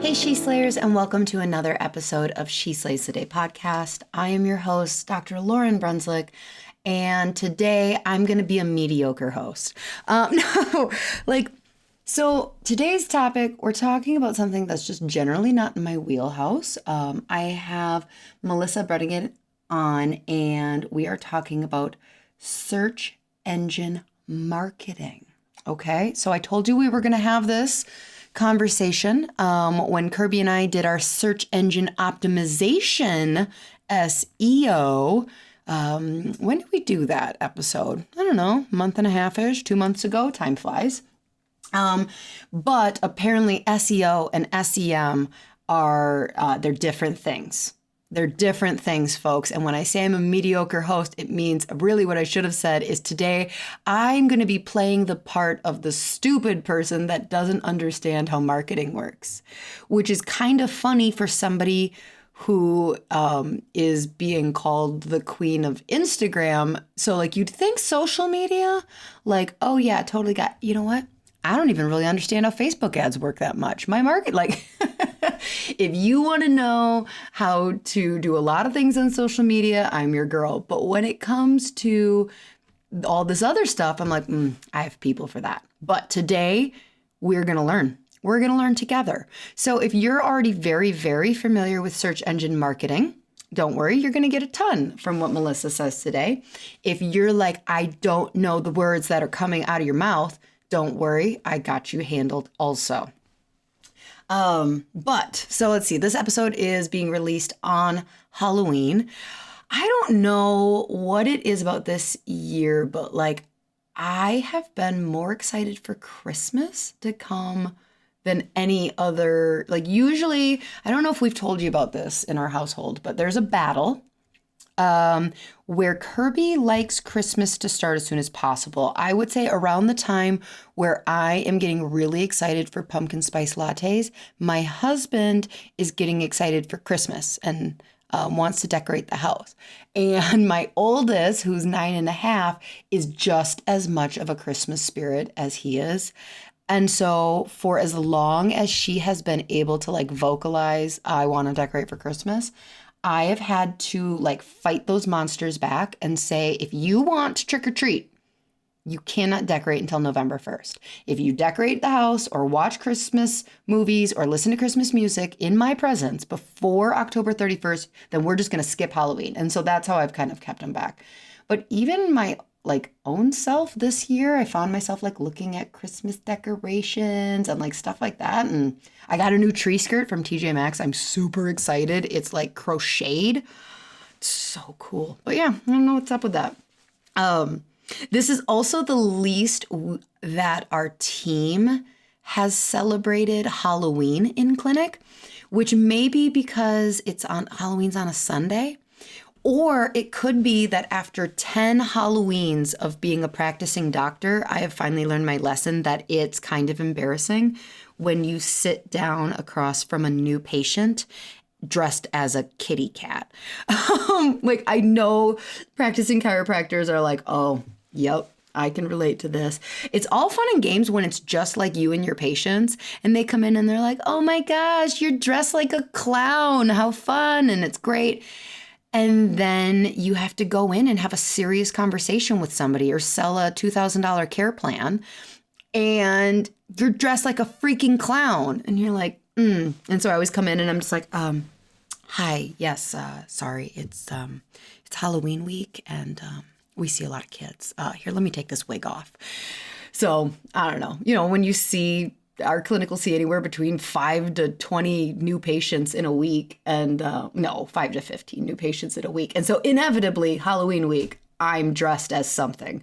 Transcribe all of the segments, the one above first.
Hey, She-Slayers, and welcome to another episode of She Slays Today podcast. I am your host, Dr. Lauren Brunslick, and today I'm going to be a mediocre host. So today's topic, we're talking about something that's just generally not in my wheelhouse. I have Melissa Brettingen on, and we are talking about search engine marketing. Okay, so I told you we were going to have this conversation when Kirby and I did our search engine optimization SEO. When did we do that episode? I don't know, month and a half-ish, 2 months ago. Time flies. But apparently SEO and SEM are, they're different things. They're different things, folks. And when I say I'm a mediocre host, it means really what I should have said is today I'm going to be playing the part of the stupid person that doesn't understand how marketing works, which is kind of funny for somebody who is being called the queen of Instagram. So like you'd think social media, like, oh yeah, totally got, you know what? I don't even really understand how Facebook ads work that much. My market, like, if you want to know how to do a lot of things on social media, I'm your girl. But when it comes to all this other stuff, I'm like, I have people for that. But today, we're going to learn. We're going to learn together. So if you're already very, very familiar with search engine marketing, don't worry, you're going to get a ton from what Melissa says today. If you're like, I don't know the words that are coming out of your mouth, don't worry, I got you handled also. So let's see, this episode is being released on Halloween. I don't know what it is about this year, but like I have been more excited for Christmas to come than any other. Like usually, I don't know if we've told you about this in our household, but there's a battle where Kirby likes Christmas to start as soon as possible. I would say around the time where I am getting really excited for pumpkin spice lattes, my husband is getting excited for Christmas and wants to decorate the house. And my oldest, who's 9.5, is just as much of a Christmas spirit as he is. And so for as long as she has been able to like vocalize, I want to decorate for Christmas, I have had to like fight those monsters back and say, if you want to trick or treat, you cannot decorate until November 1st. If you decorate the house or watch Christmas movies or listen to Christmas music in my presence before October 31st, then we're just going to skip Halloween. And so that's how I've kind of kept them back. But even my like own self this year, I found myself like looking at Christmas decorations and like stuff like that. And I got a new tree skirt from TJ Maxx. I'm super excited. It's like crocheted. It's so cool. But yeah, I don't know what's up with that. This is also the least that our team has celebrated Halloween in clinic, which may be because Halloween's on a Sunday. Or it could be that after 10 Halloweens of being a practicing doctor, I have finally learned my lesson that it's kind of embarrassing when you sit down across from a new patient dressed as a kitty cat. Like I know practicing chiropractors are like, oh, yep, I can relate to this. It's all fun and games when it's just like you and your patients and they come in and they're like, oh my gosh, you're dressed like a clown. How fun. And it's great. And then you have to go in and have a serious conversation with somebody or sell a $2,000 care plan. And you're dressed like a freaking clown. And you're like, And so I always come in and I'm just like, hi, yes, sorry. It's Halloween week and we see a lot of kids. Here, let me take this wig off. So I don't know, when you see our clinic will see anywhere between 5 to 20 new patients in a week and 5 to 15 new patients in a week. And so inevitably Halloween week, I'm dressed as something,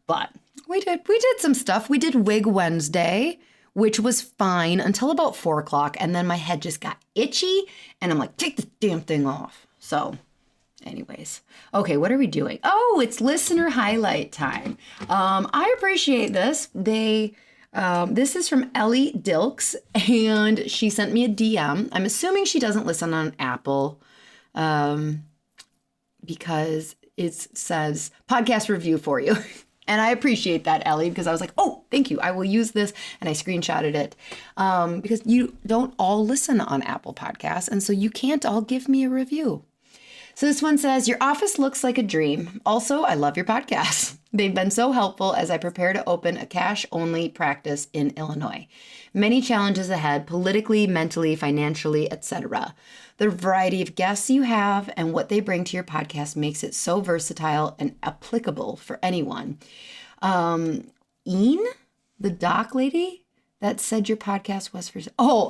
but we did some stuff. We did Wig Wednesday, which was fine until about 4 o'clock. And then my head just got itchy and I'm like, take the damn thing off. So anyways, okay, what are we doing? Oh, it's listener highlight time. I appreciate this. This is from Ellie Dilks, and she sent me a DM. I'm assuming she doesn't listen on Apple because it says podcast review for you. And I appreciate that, Ellie, because I was like, oh, thank you. I will use this. And I screenshotted it because you don't all listen on Apple Podcasts. And so you can't all give me a review. So this one says, your office looks like a dream. Also, I love your podcasts. They've been so helpful as I prepare to open a cash-only practice in Illinois. Many challenges ahead, politically, mentally, financially, etc. The variety of guests you have and what they bring to your podcast makes it so versatile and applicable for anyone. Ian, the doc lady that said your podcast was for... Oh,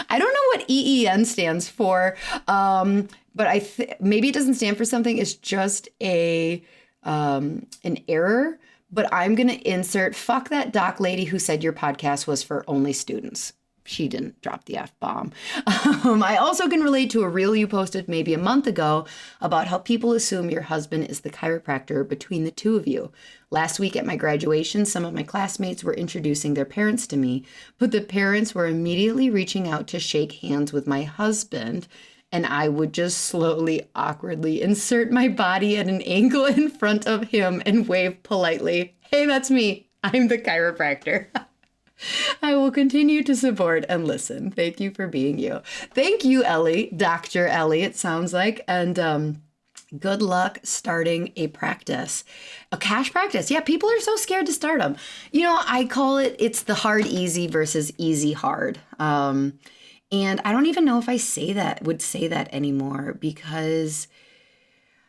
I don't know what EEN stands for, but maybe it doesn't stand for something. It's just an error. But I'm going to insert, fuck that doc lady who said your podcast was for only students. She didn't drop the F-bomb. I also can relate to a reel you posted maybe a month ago about how people assume your husband is the chiropractor between the two of you. Last week at my graduation, some of my classmates were introducing their parents to me, but the parents were immediately reaching out to shake hands with my husband, and I would just slowly, awkwardly insert my body at an angle in front of him and wave politely, hey, that's me. I'm the chiropractor. I will continue to support and listen. Thank you for being you. Thank you, Ellie, Dr. Ellie, it sounds like. And good luck starting a practice, a cash practice. Yeah, people are so scared to start them. You know, I call it's the hard easy versus easy hard. And I don't even know if would say that anymore because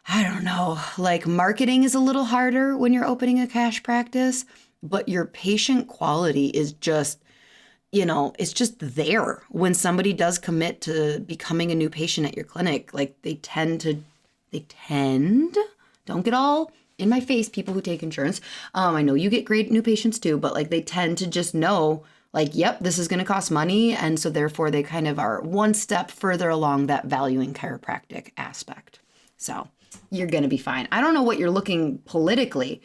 I don't know, like marketing is a little harder when you're opening a cash practice. But your patient quality is just, it's just there. When somebody does commit to becoming a new patient at your clinic, like they tend, don't get all in my face, people who take insurance. I know you get great new patients too, but like they tend to just know, like, yep, this is going to cost money. And so therefore they kind of are one step further along that valuing chiropractic aspect. So you're going to be fine. I don't know what you're looking politically.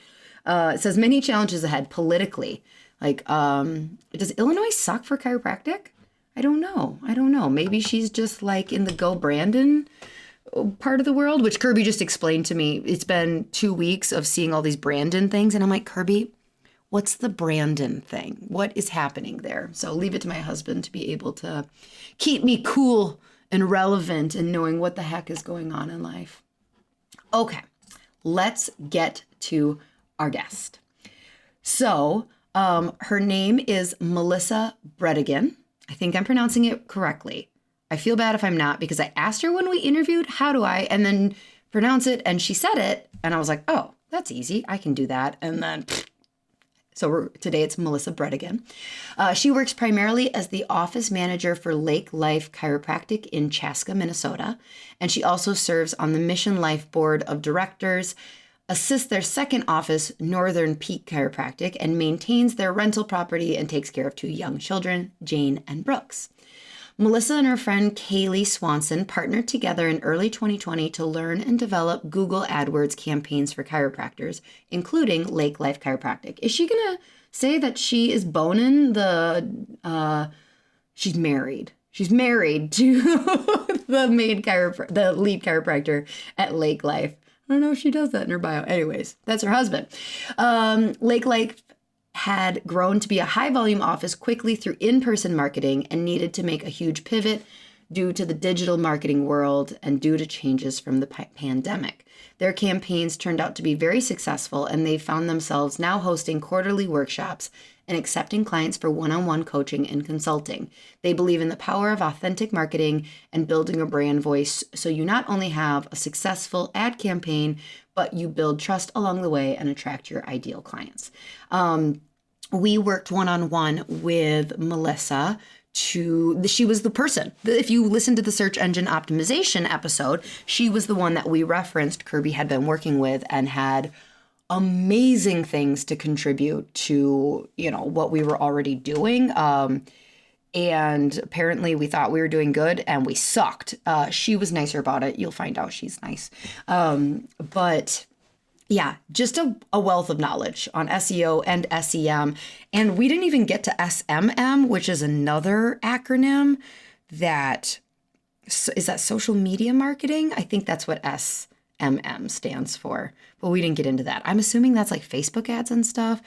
It says many challenges ahead politically. Like, does Illinois suck for chiropractic? I don't know. Maybe she's just like in the Go Brandon part of the world, which Kirby just explained to me. It's been 2 weeks of seeing all these Brandon things. And I'm like, Kirby, what's the Brandon thing? What is happening there? So leave it to my husband to be able to keep me cool and relevant and knowing what the heck is going on in life. Okay, let's get to our guest. So her name is Melissa Brettingen. I think I'm pronouncing it correctly. I feel bad if I'm not because I asked her when we interviewed, how do I, and then pronounce it, and she said it, and I was like, oh, that's easy. I can do that. And then, today it's Melissa Brettingen. She works primarily as the office manager for Lake Life Chiropractic in Chaska, Minnesota, and she also serves on the Mission Life Board of Directors, assists their second office, Northern Peak Chiropractic, and maintains their rental property and takes care of 2 young children, Jane and Brooks. Melissa and her friend Kaylee Swanson partnered together in early 2020 to learn and develop Google AdWords campaigns for chiropractors, including Lake Life Chiropractic. Is she going to say that she is boning she's married? She's married to the lead chiropractor at Lake Life. I don't know if she does that in her bio. Anyways, that's her husband. Lake Life had grown to be a high-volume office quickly through in-person marketing and needed to make a huge pivot due to the digital marketing world and due to changes from the pandemic. Their campaigns turned out to be very successful, and they found themselves now hosting quarterly workshops and accepting clients for one-on-one coaching and consulting. They believe in the power of authentic marketing and building a brand voice, so you not only have a successful ad campaign, but you build trust along the way and attract your ideal clients. We worked one-on-one with Melissa. She was the person. If you listen to the search engine optimization episode, she was the one that we referenced Kirby had been working with and had amazing things to contribute to, what we were already doing. And apparently we thought we were doing good and we sucked. She was nicer about it. You'll find out she's nice. But yeah, just a wealth of knowledge on SEO and SEM. And we didn't even get to SMM, which is another acronym is that social media marketing? I think that's what SMM stands for, but we didn't get into that. I'm assuming that's like Facebook ads and stuff.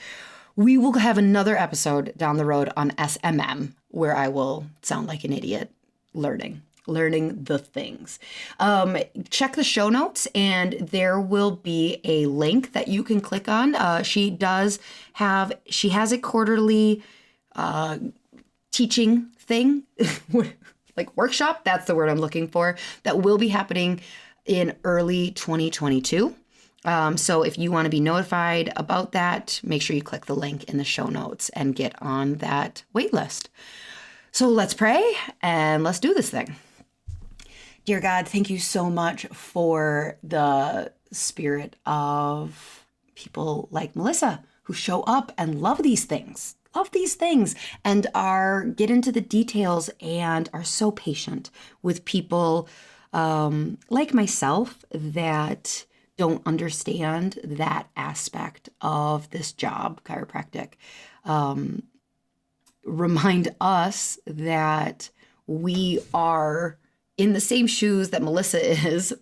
We will have another episode down the road on SMM where I will sound like an idiot learning the things. Check the show notes and there will be a link that you can click on. She has a quarterly teaching thing, like workshop, that's the word I'm looking for, that will be happening in early 2022. So if you want to be notified about that, make sure you click the link in the show notes and get on that wait list. So let's pray and let's do this thing. Dear God, thank you so much for the spirit of people like Melissa who show up and love these things and get into the details and are so patient with people like myself that don't understand that aspect of this job, chiropractic. Remind us that we are in the same shoes that Melissa is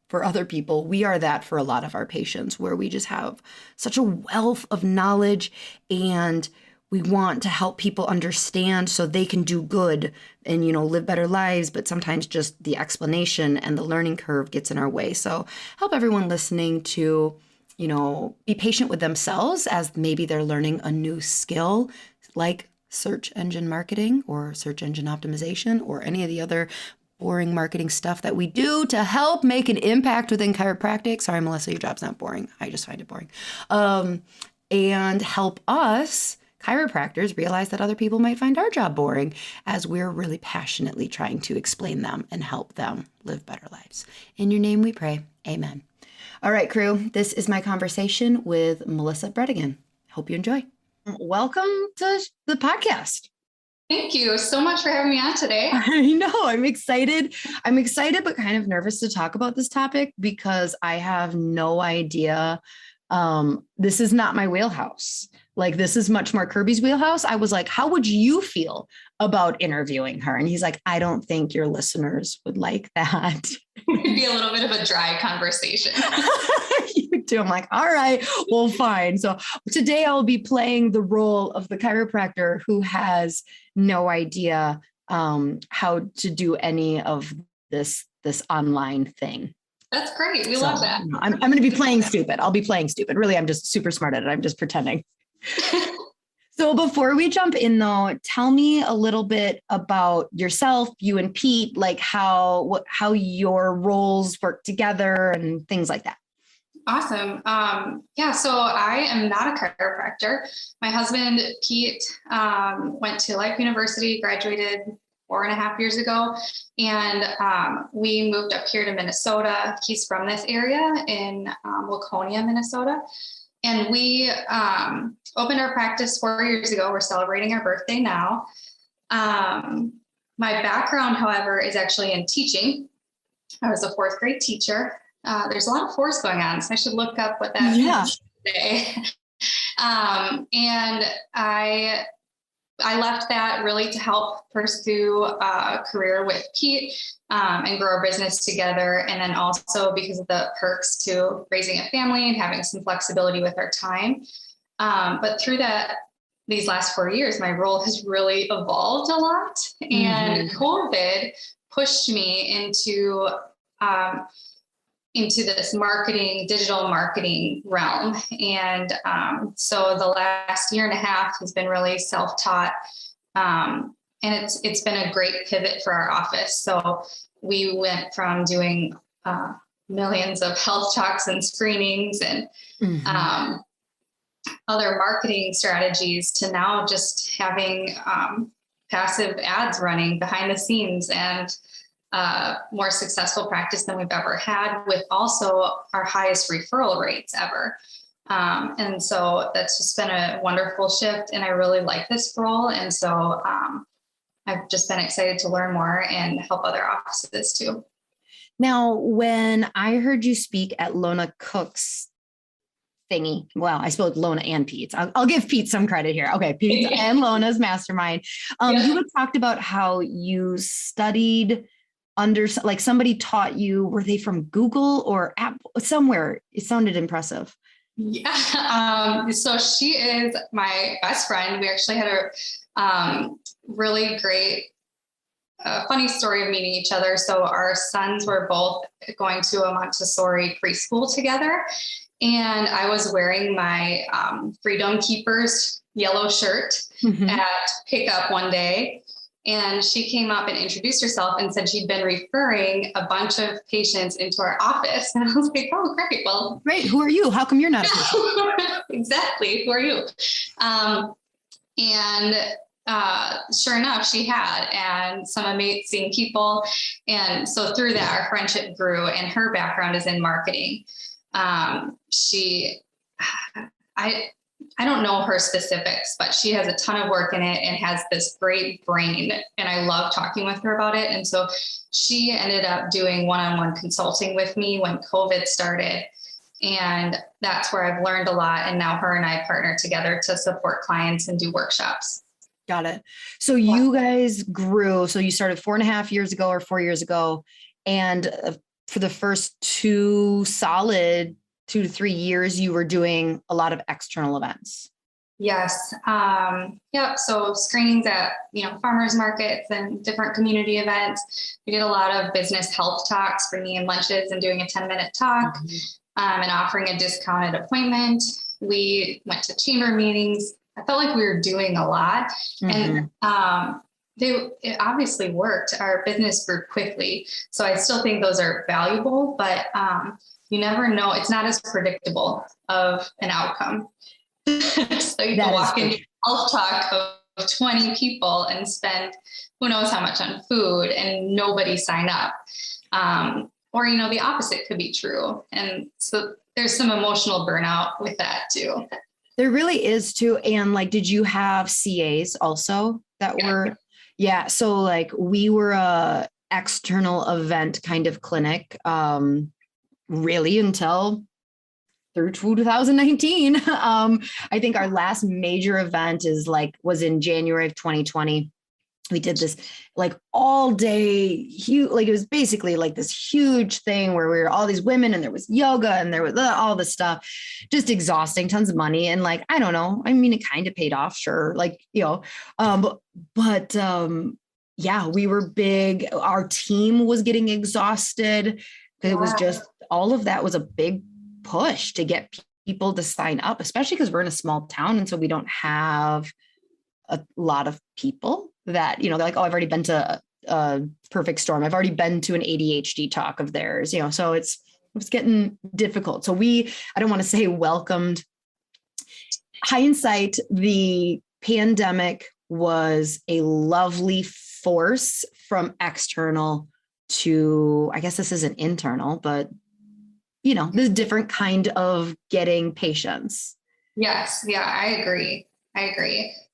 for other people. We are that for a lot of our patients, where we just have such a wealth of knowledge and we want to help people understand so they can do good and, live better lives. But sometimes just the explanation and the learning curve gets in our way. So help everyone listening to, be patient with themselves as maybe they're learning a new skill like search engine marketing or search engine optimization or any of the other boring marketing stuff that we do to help make an impact within chiropractic. Sorry, Melissa, your job's not boring. I just find it boring. And help us chiropractors realize that other people might find our job boring as we're really passionately trying to explain them and help them live better lives. In your name we pray. Amen. All right, crew, this is my conversation with Melissa Brettingen. Hope you enjoy. Welcome to the podcast. Thank you so much for having me on today. I know, I'm excited, but kind of nervous to talk about this topic because I have no idea. This is not my wheelhouse. Like, this is much more Kirby's wheelhouse. I was like, how would you feel about interviewing her? And he's like, I don't think your listeners would like that. It'd be a little bit of a dry conversation. You do. I'm like, all right, well, fine. So today I'll be playing the role of the chiropractor who has no idea how to do any of this online thing. That's great. We love that. I'm going to be playing stupid. I'll be playing stupid. Really, I'm just super smart at it. I'm just pretending. So before we jump in though, tell me a little bit about yourself, you and Pete, like how your roles work together and things like that. Awesome. So I am not a chiropractor. My husband, Pete, went to Life University, graduated 4.5 years ago. And we moved up here to Minnesota. He's from this area in Laconia, Minnesota. And we opened our practice 4 years ago. We're celebrating our birthday now. My background, however, is actually in teaching. I was a 4th grade teacher. There's a lot of fours going on, so I should look up what that means today. And I left that really to help pursue a career with Pete and grow our business together. And then also because of the perks to raising a family and having some flexibility with our time. But through these last 4 years, my role has really evolved a lot. And COVID pushed me into this digital marketing realm. And so the last 1.5 years has been really self-taught. And it's been a great pivot for our office. So we went from doing millions of health talks and screenings and other marketing strategies to now just having passive ads running behind the scenes and more successful practice than we've ever had, with also our highest referral rates ever. And so that's just been a wonderful shift, and I really like this role. And so I've just been excited to learn more and help other offices too. Now, when I heard you speak at Lona Cook's thingy, well, I spelled Lona and Pete's. I'll give Pete some credit here. Okay, Pete's and Lona's mastermind. You had talked about how you studied like somebody taught you, were they from Google or somewhere? It sounded impressive. Yeah. So she is my best friend. We actually had a really great, funny story of meeting each other. So our sons were both going to a Montessori preschool together. And I was wearing my Freedom Keepers yellow shirt at pickup one day. And she came up and introduced herself and said she'd been referring a bunch of patients into our office. And I was like, oh, great. Well, great. Who are you? How come you're not a patient? Exactly. Who are you? And sure enough, she had, and some amazing people. And so through that, our friendship grew, and her background is in marketing. I don't know her specifics, but she has a ton of work in it and has this great brain. And I love talking with her about it. And so she ended up doing one-on-one consulting with me when COVID started. And that's where I've learned a lot. And now her and I partner together to support clients and do workshops. Got it. So you guys grew. So you started 4.5 years ago or 4 years ago. And for the first 2 to 3 years, you were doing a lot of external events. Yes. Yep. So screenings at, farmers markets and different community events. We did a lot of business health talks, bringing in lunches and doing a 10-minute talk, and offering a discounted appointment. We went to chamber meetings. I felt like we were doing a lot, and it obviously worked. Our business grew quickly. So I still think those are valuable, but you never know. It's not as predictable of an outcome. So you can walk into health talk of 20 people and spend who knows how much on food and nobody sign up. Or, the opposite could be true. And so there's some emotional burnout with that too. There really is too. And did you have CAs also that were? Yeah. So we were a external event kind of clinic, really until through 2019. I think our last major event was in January of 2020. We did this all day, huge, it was basically this huge thing where we were all these women and there was yoga and there was all this stuff, just exhausting, tons of money. And I don't know, I mean, it kind of paid off, sure. Yeah, we were big. Our team was getting exhausted. It was just, all of that was a big push to get people to sign up, especially because we're in a small town. And so we don't have a lot of people that, they're like, oh, I've already been to a Perfect Storm. I've already been to an ADHD talk of theirs, so it was getting difficult. So I don't want to say welcomed. Hindsight, the pandemic was a lovely force from external to, I guess this isn't internal, but this different kind of getting patients. Yes. Yeah, I agree.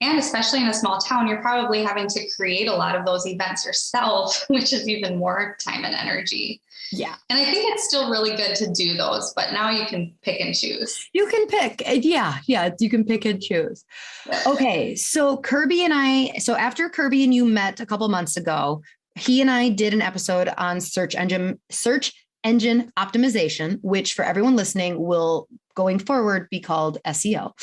And especially in a small town, you're probably having to create a lot of those events yourself, which is even more time and energy. Yeah. And I think it's still really good to do those, but now you can pick and choose. You can pick. Yeah. You can pick and choose. Okay. So after Kirby and you met a couple months ago, he and I did an episode on search engine optimization, which for everyone listening will going forward be called SEO.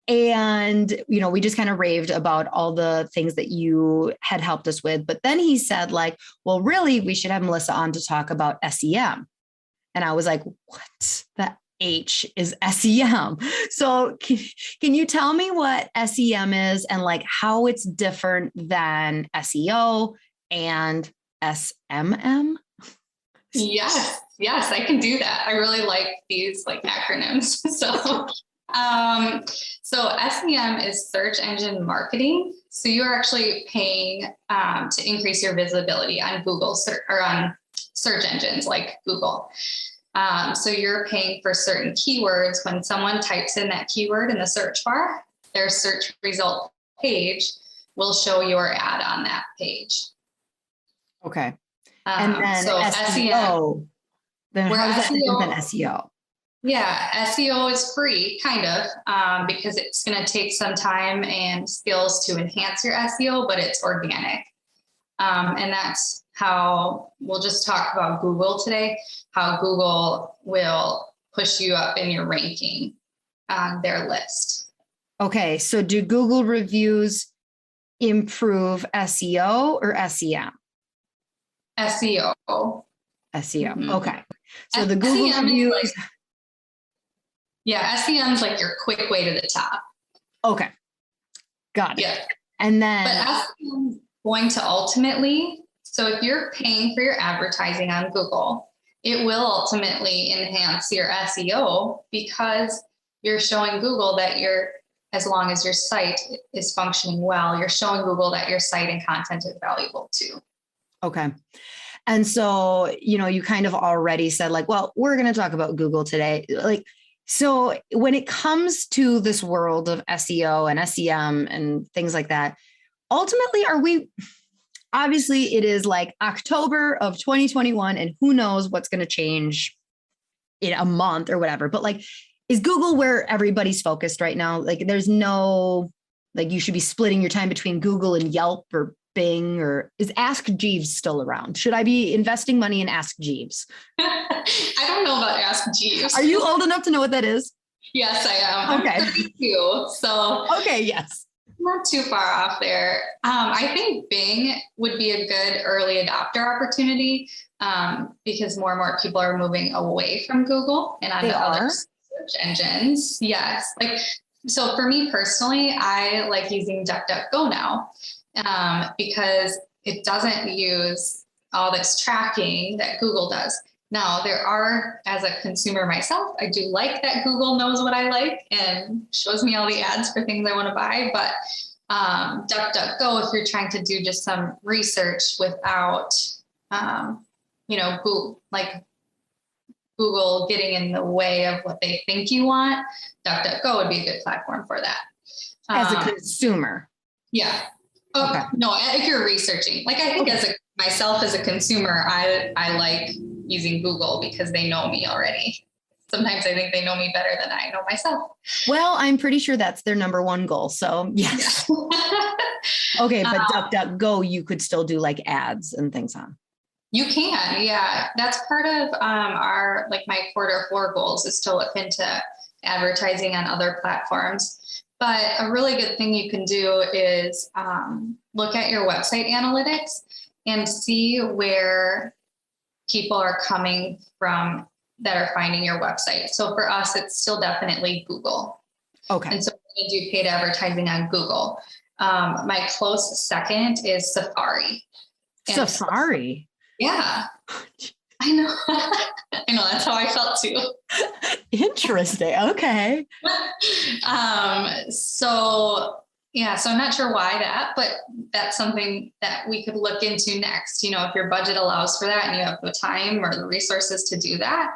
And, we just kind of raved about all the things that you had helped us with. But then he said well, really, we should have Melissa on to talk about SEM. And I was like, what? The H is SEM. So can you tell me what SEM is and how it's different than SEO and SMM? Yes, I can do that. I really like these acronyms. So SEM is search engine marketing. So you are actually paying to increase your visibility on Google or on search engines like Google. So you're paying for certain keywords. When someone types in that keyword in the search bar, their search result page will show your ad on that page. Okay. And then so SEO, then how does that different than SEO? Yeah, SEO is free, kind of, because it's going to take some time and skills to enhance your SEO, but it's organic. And that's how we'll just talk about Google today, how Google will push you up in your ranking on their list. Okay. So do Google reviews improve SEO or SEM? SEO. SEO. Mhm. Okay. So the Google SEM reviews. Yeah, SEM is like your quick way to the top. Okay. Got it. Yeah. And But then, SEM is going to ultimately, so if you're paying for your advertising on Google, it will ultimately enhance your SEO because you're showing Google that as long as your site is functioning well, you're showing Google that your site and content is valuable too. okay. And so, you kind of already said like, well, we're going to talk about Google today. Like, so when it comes to this world of SEO and SEM and things like that, ultimately, obviously it is like October of 2021 and who knows what's going to change in a month or whatever. But like, is Google where everybody's focused right now? Like there's no, like you should be splitting your time between Google and Yelp or Bing, or is Ask Jeeves still around? Should I be investing money in Ask Jeeves? I don't know about Ask Jeeves. Are you old enough to know what that is? Yes, I am. Okay. I'm 32, so okay, yes. Not too far off there. I think Bing would be a good early adopter opportunity because more and more people are moving away from Google and onto other search engines. Yes. So for me personally, I like using DuckDuckGo now because it doesn't use all this tracking that Google does. Now, as a consumer myself, I do like that Google knows what I like and shows me all the ads for things I want to buy. But DuckDuckGo, if you're trying to do just some research without, Google getting in the way of what they think you want, DuckDuckGo would be a good platform for that. As a consumer. Yeah. Oh, okay. No, if you're researching, I think myself as a consumer, I like using Google because they know me already. Sometimes I think they know me better than I know myself. Well, I'm pretty sure that's their number one goal. So yes. Okay. But DuckDuckGo, you could still do like ads and things on. You can. Yeah. That's part of my Q4 goals is to look into advertising on other platforms. But a really good thing you can do is look at your website analytics and see where people are coming from that are finding your website. So for us, it's still definitely Google. Okay. And so we do paid advertising on Google. My close second is Safari. Safari? Yeah. I know. I know. That's how I felt too. Interesting. Okay. So I'm not sure why but that's something that we could look into next, if your budget allows for that and you have the time or the resources to do that.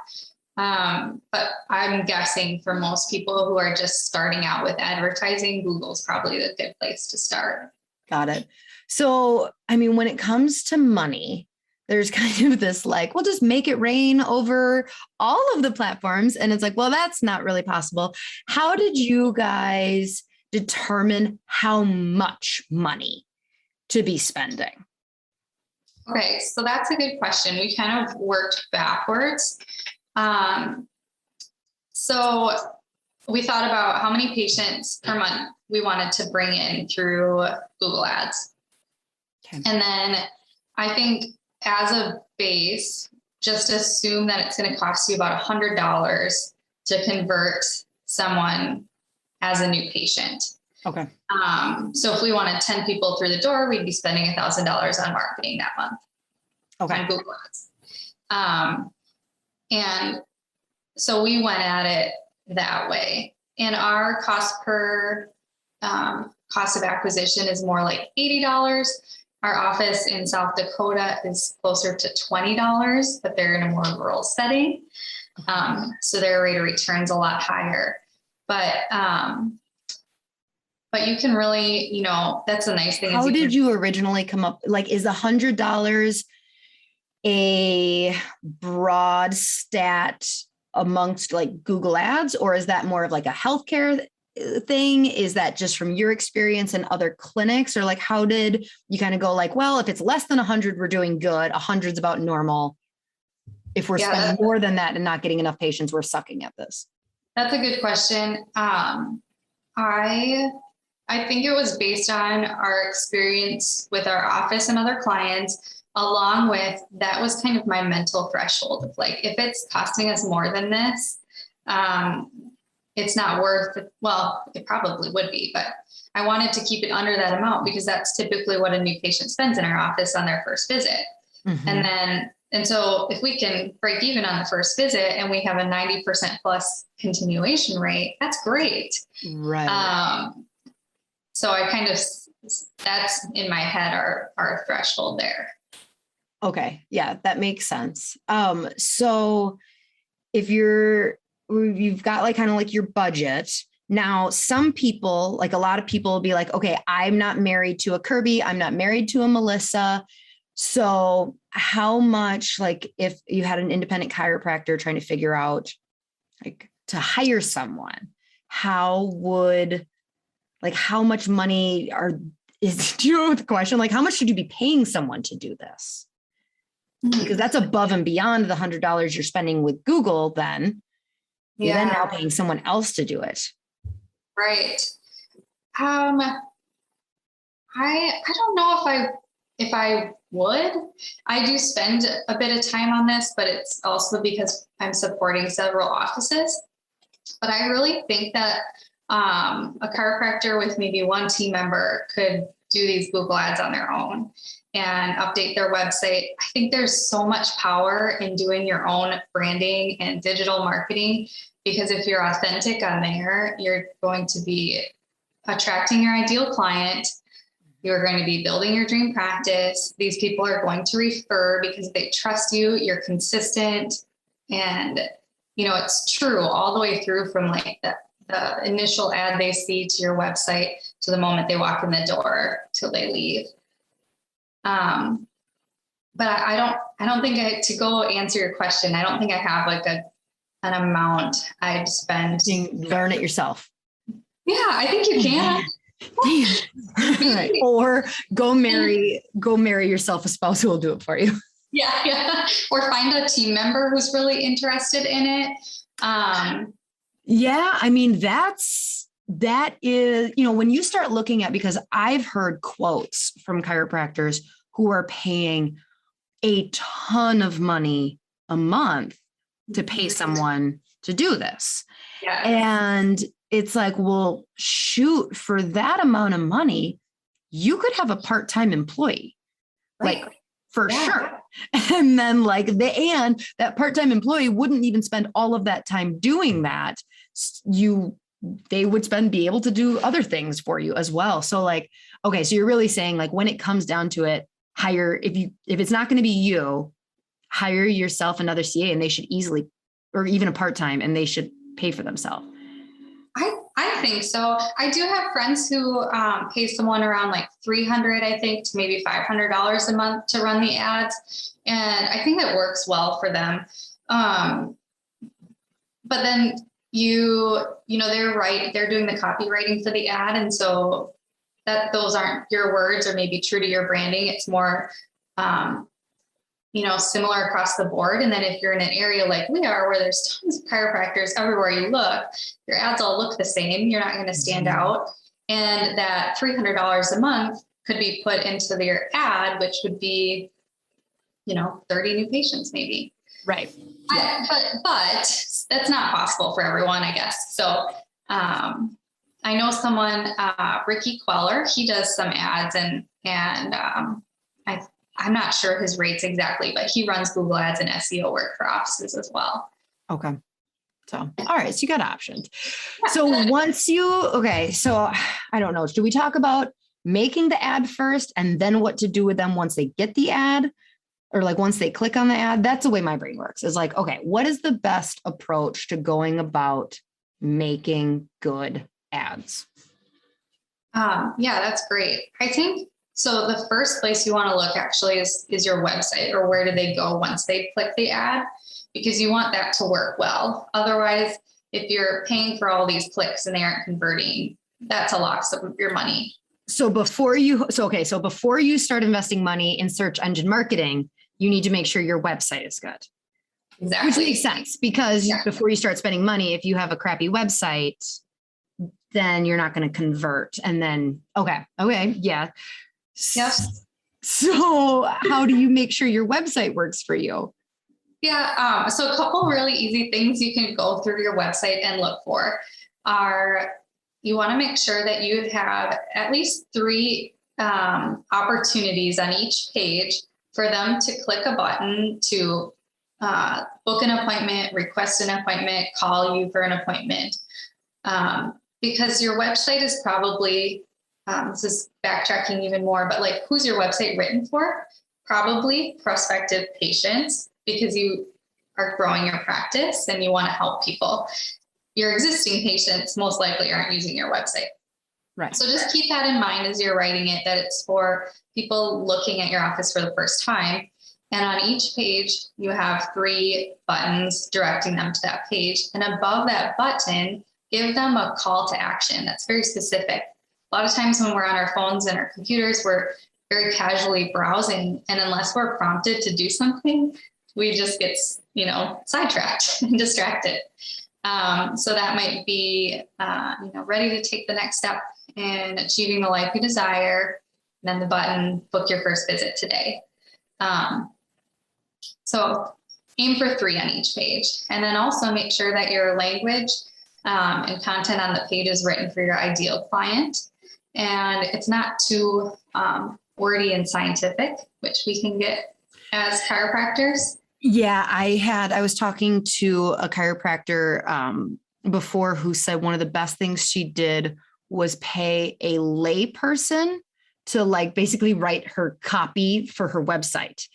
But I'm guessing for most people who are just starting out with advertising, Google's probably the good place to start. Got it. So, when it comes to money, there's kind of this we'll just make it rain over all of the platforms. And it's well, that's not really possible. How did you guys determine how much money to be spending? Okay, so that's a good question. We kind of worked backwards. So we thought about how many patients per month we wanted to bring in through Google Ads. Okay. And then I think as a base, just assume that it's going to cost you about $100 to convert someone as a new patient. Okay. So if we wanted 10 people through the door, we'd be spending $1,000 on marketing that month. Okay. On Google Ads. And so we went at it that way. And our cost of acquisition is more like $80. Our office in South Dakota is closer to $20, but they're in a more rural setting. So their rate of return's a lot higher. But you can really, that's a nice thing. How did you originally come up? Is $100 a broad stat amongst Google Ads, or is that more of a healthcare thing? Is that just from your experience in other clinics, or like, how did you kind of go like, well, if it's less than 100, we're doing good. 100's about normal. If we're spending more than that and not getting enough patients, we're sucking at this. That's a good question. I think it was based on our experience with our office and other clients, along with that was kind of my mental threshold of like, if it's costing us more than this, it's not worth it. Well, it probably would be, but I wanted to keep it under that amount because that's typically what a new patient spends in our office on their first visit. Mm-hmm. And so if we can break even on the first visit and we have a 90% plus continuation rate, that's great. Right. So I kind of, that's in my head, our threshold there. Okay. Yeah, that makes sense. So if you've got like kind of like your budget. Now, some people, like a lot of people will be like, okay, I'm not married to a Kirby. I'm not married to a Melissa. So how much, like if you had an independent chiropractor trying to figure out like to hire someone, how much money do you know the question? Like how much should you be paying someone to do this? Because that's above and beyond the $100 you're spending with Google. Then you're then now paying someone else to do it. Right. I don't know if I would. I do spend a bit of time on this, but it's also because I'm supporting several offices. But I really think that a chiropractor with maybe one team member could do these Google ads on their own and update their website. I think there's so much power in doing your own branding and digital marketing, because if you're authentic on there, you're going to be attracting your ideal client. You're going to be building your dream practice. These people are going to refer because they trust you. You're consistent. And, it's true all the way through from like the initial ad they see to your website to the moment they walk in the door till they leave. But I don't think to go answer your question, I don't think I have like an amount I'd spend. You learn it yourself. Yeah, I think you can. Right. Or go marry yourself a spouse who will do it for you. Yeah. Or find a team member who's really interested in it. Yeah, I mean, that is, when you start looking at, because I've heard quotes from chiropractors who are paying a ton of money a month to pay someone to do this. Yeah. And it's like, well, shoot, for that amount of money, you could have a part-time employee, right. Like for sure. And then and that part-time employee wouldn't even spend all of that time doing that. They would be able to do other things for you as well. So okay, so you're really saying when it comes down to it, hire, if it's not going to be you, hire yourself another CA, and they should easily, or even a part-time, and they should pay for themselves. I think so. I do have friends who pay someone around $300, I think, to maybe $500 a month to run the ads. And I think that works well for them. But then they're doing the copywriting for the ad. And so those aren't your words or maybe true to your branding. It's more, similar across the board. And then if you're in an area like we are, where there's tons of chiropractors everywhere you look, your ads all look the same. You're not going to stand out. And that $300 a month could be put into their ad, which would be, 30 new patients maybe. Right. Yeah. But that's not possible for everyone, I guess. So I know someone, Ricky Queller, he does some ads and I'm not sure his rates exactly, but he runs Google ads and SEO work for offices as well. Okay. So, all right. So you got options. So so I don't know. Do we talk about making the ad first and then what to do with them once they get the ad, or once they click on the ad? That's the way my brain works, is okay, what is the best approach to going about making good ads? Yeah, that's great. I think so. The first place you want to look actually is your website, or where do they go once they click the ad, because you want that to work well. Otherwise, if you're paying for all these clicks and they aren't converting, that's a loss of your money. So before you start investing money in search engine marketing, you need to make sure your website is good. Exactly. Which makes sense because before you start spending money, if you have a crappy website, then you're not going to convert. And then, okay. Yeah. Yep. So how do you make sure your website works for you? Yeah. So a couple really easy things you can go through your website and look for are, you want to make sure that you have at least 3 opportunities on each page for them to click a button to book an appointment, request an appointment, call you for an appointment. Because your website is probably, this is backtracking even more, but like, who's your website written for? Probably prospective patients, because you are growing your practice and you want to help people. Your existing patients most likely aren't using your website. Right. So just keep that in mind as you're writing it, that it's for people looking at your office for the first time. And on each page, you have 3 buttons directing them to that page. And above that button, give them a call to action that's very specific. A lot of times when we're on our phones and our computers, we're very casually browsing. And unless we're prompted to do something, we just get, sidetracked and distracted. So that might be, ready to take the next step in achieving the life you desire. And then the button, book your first visit today. So aim for 3 on each page, and then also make sure that your language and content on the page is written for your ideal client. And it's not too wordy and scientific, which we can get as chiropractors. Yeah, I was talking to a chiropractor before who said one of the best things she did was pay a lay person to like basically write her copy for her website.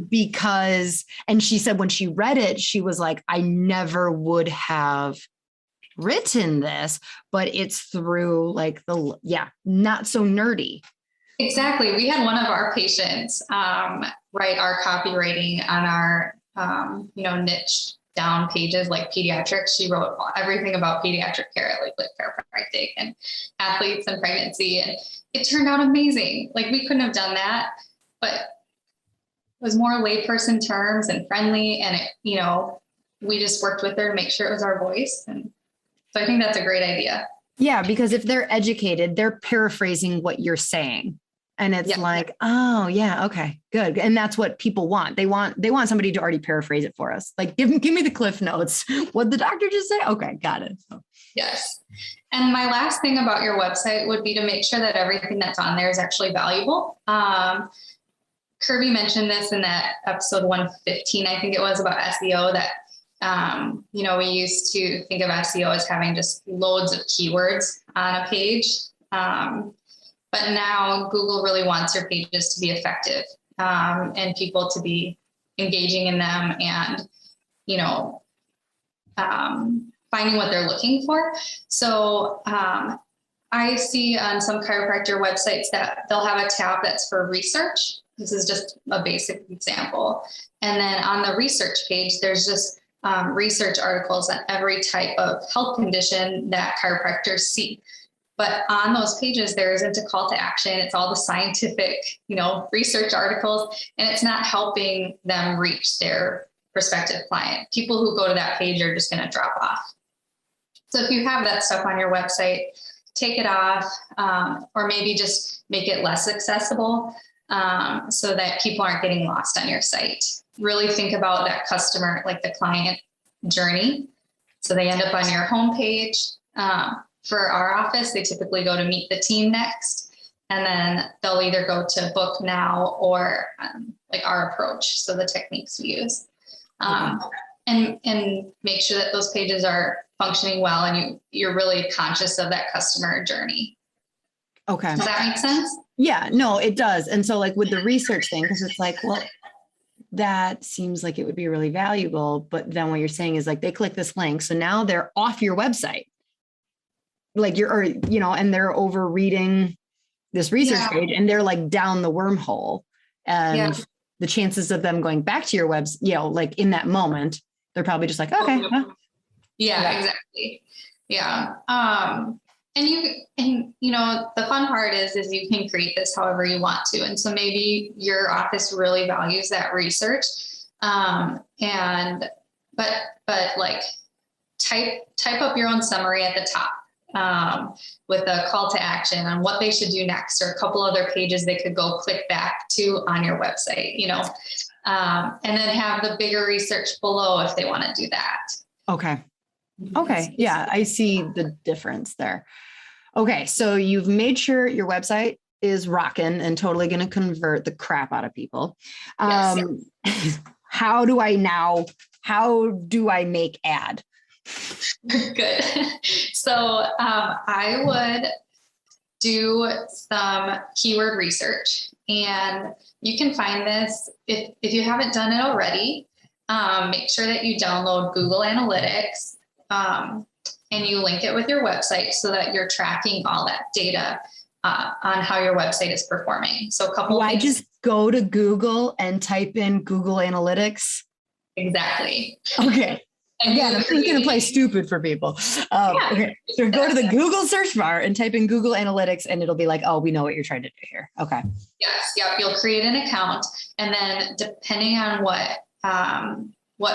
Because, and she said when she read it, she was like, I never would have written this, but it's through like not so nerdy. Exactly. We had one of our patients write our copywriting on our, niche down pages like pediatrics. She wrote everything about pediatric care, like chiropractic and athletes and pregnancy. And it turned out amazing. Like, we couldn't have done that, but it was more layperson terms and friendly. And we just worked with her to make sure it was our voice. And so I think that's a great idea. Yeah, because if they're educated, they're paraphrasing what you're saying. And it's like, oh yeah, okay, good. And that's what people want. They want somebody to already paraphrase it for us. Like, give me the cliff notes. What'd the doctor just say? Okay, got it. Yes. And my last thing about your website would be to make sure that everything that's on there is actually valuable. Kirby mentioned this in that episode 115, I think it was, about SEO, that we used to think of SEO as having just loads of keywords on a page. But now Google really wants your pages to be effective and people to be engaging in them and, finding what they're looking for. So I see on some chiropractor websites that they'll have a tab that's for research. This is just a basic example. And then on the research page, there's just research articles on every type of health condition that chiropractors see. But on those pages, there isn't a call to action. It's all the scientific, research articles, and it's not helping them reach their prospective client. People who go to that page are just going to drop off. So if you have that stuff on your website, take it off, or maybe just make it less accessible so that people aren't getting lost on your site. Really think about that customer, like the client journey. So they end up on your homepage. For our office, they typically go to meet the team next, and then they'll either go to book now or like our approach. So the techniques we use, and make sure that those pages are functioning well and you're really conscious of that customer journey. Okay. Does that make sense? Yeah, no, it does. And so like with the research thing, because it's like, well, that seems like it would be really valuable. But then what you're saying is like, they click this link. So now they're off your website. Like and they're over reading this research page and they're like down the wormhole, and the chances of them going back to your like in that moment, they're probably just like, okay, well, Yeah, Yeah. exactly. Yeah. And you know, the fun part is you can create this however you want to. And so maybe your office really values that research. And but like type up your own summary at the top, with a call to action on what they should do next, or a couple other pages they could go click back to on your website, you know, and then have the bigger research below if they want to do that. Okay. Okay. Yeah, I see the difference there. Okay. So you've made sure your website is rocking and totally going to convert the crap out of people. Yes. How do I make ad? Good. So I would do some keyword research, and you can find this if you haven't done it already. Make sure that you download Google Analytics, and you link it with your website so that you're tracking all that data on how your website is performing. So a couple. I just go to Google and type in Google Analytics? Exactly. Okay. Again, I'm thinking to play stupid for people. Okay. So go to the Google search bar and type in Google Analytics, and it'll be like, oh, we know what you're trying to do here. Okay. Yes. Yep. You'll create an account, and then depending on what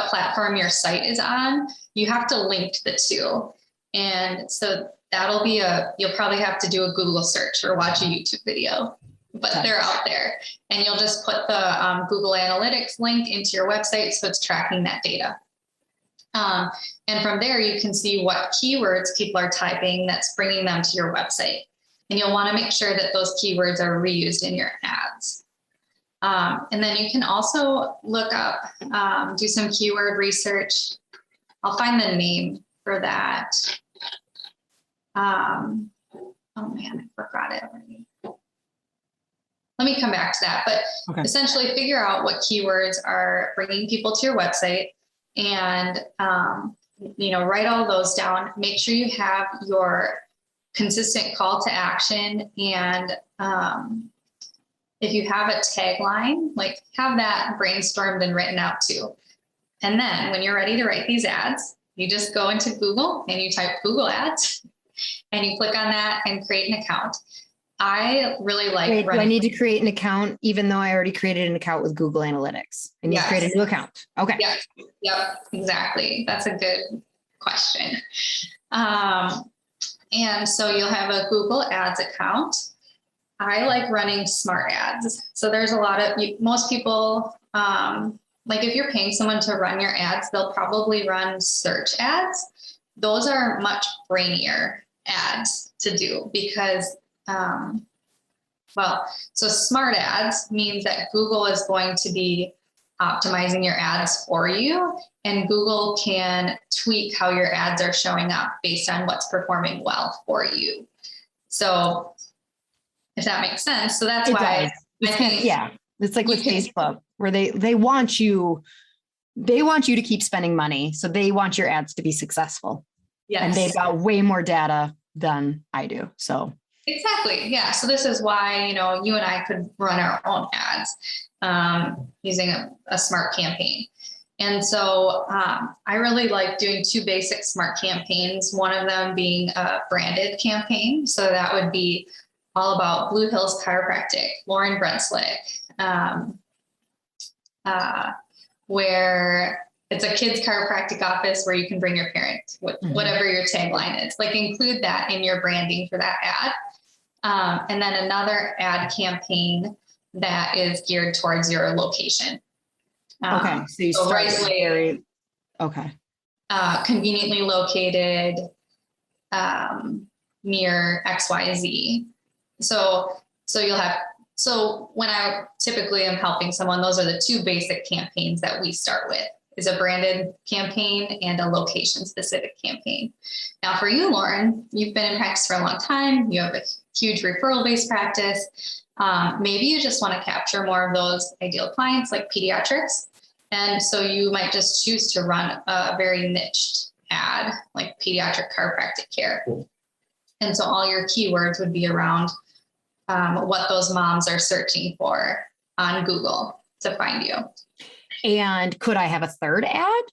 platform your site is on, you have to link the two. And so that'll be you'll probably have to do a Google search or watch a YouTube video, but they're out there, and you'll just put the Google Analytics link into your website. So it's tracking that data. And from there, you can see what keywords people are typing that's bringing them to your website. And you'll want to make sure that those keywords are reused in your ads. And then you can also look up, do some keyword research. I'll find the name for that. Oh man, I forgot it already. Let me come back to that. But essentially figure out what keywords are bringing people to your website, and write all those down. Make sure you have your consistent call to action, and if you have a tagline, like have that brainstormed and written out too. And then when you're ready to write these ads, you just go into Google and you type Google Ads, and you click on that and create an account. I really like. Wait, do I need to create an account even though I already created an account with Google Analytics? I need to create a new account. Okay. Yep, exactly. That's a good question. And so you'll have a Google Ads account. I like running smart ads. So there's a lot of, most people, like if you're paying someone to run your ads, they'll probably run search ads. Those are much brainier ads to do because, so smart ads means that Google is going to be optimizing your ads for you, and Google can tweak how your ads are showing up based on what's performing well for you. So if that makes sense. So that's why I think, it's like with Facebook where they want you to keep spending money. So they want your ads to be successful. Yes. And they've got way more data than I do. So exactly. Yeah. So this is why, you and I could run our own ads using a smart campaign. And so I really like doing two basic smart campaigns, one of them being a branded campaign. So that would be all about Blue Hills Chiropractic, Lauren Brenslick, where it's a kids chiropractic office where you can bring your parents, whatever your tagline is, like include that in your branding for that ad. And then another ad campaign that is geared towards your location. Okay. So you start very, okay. Conveniently located near XYZ. So you'll have, so when I typically am helping someone, those are the two basic campaigns that we start with, is a branded campaign and a location specific campaign. Now for you, Lauren, you've been in practice for a long time. You have a huge referral based practice. Maybe you just want to capture more of those ideal clients like pediatrics. And so you might just choose to run a very niched ad like pediatric chiropractic care. And so all your keywords would be around what those moms are searching for on Google to find you. And could I have a third ad?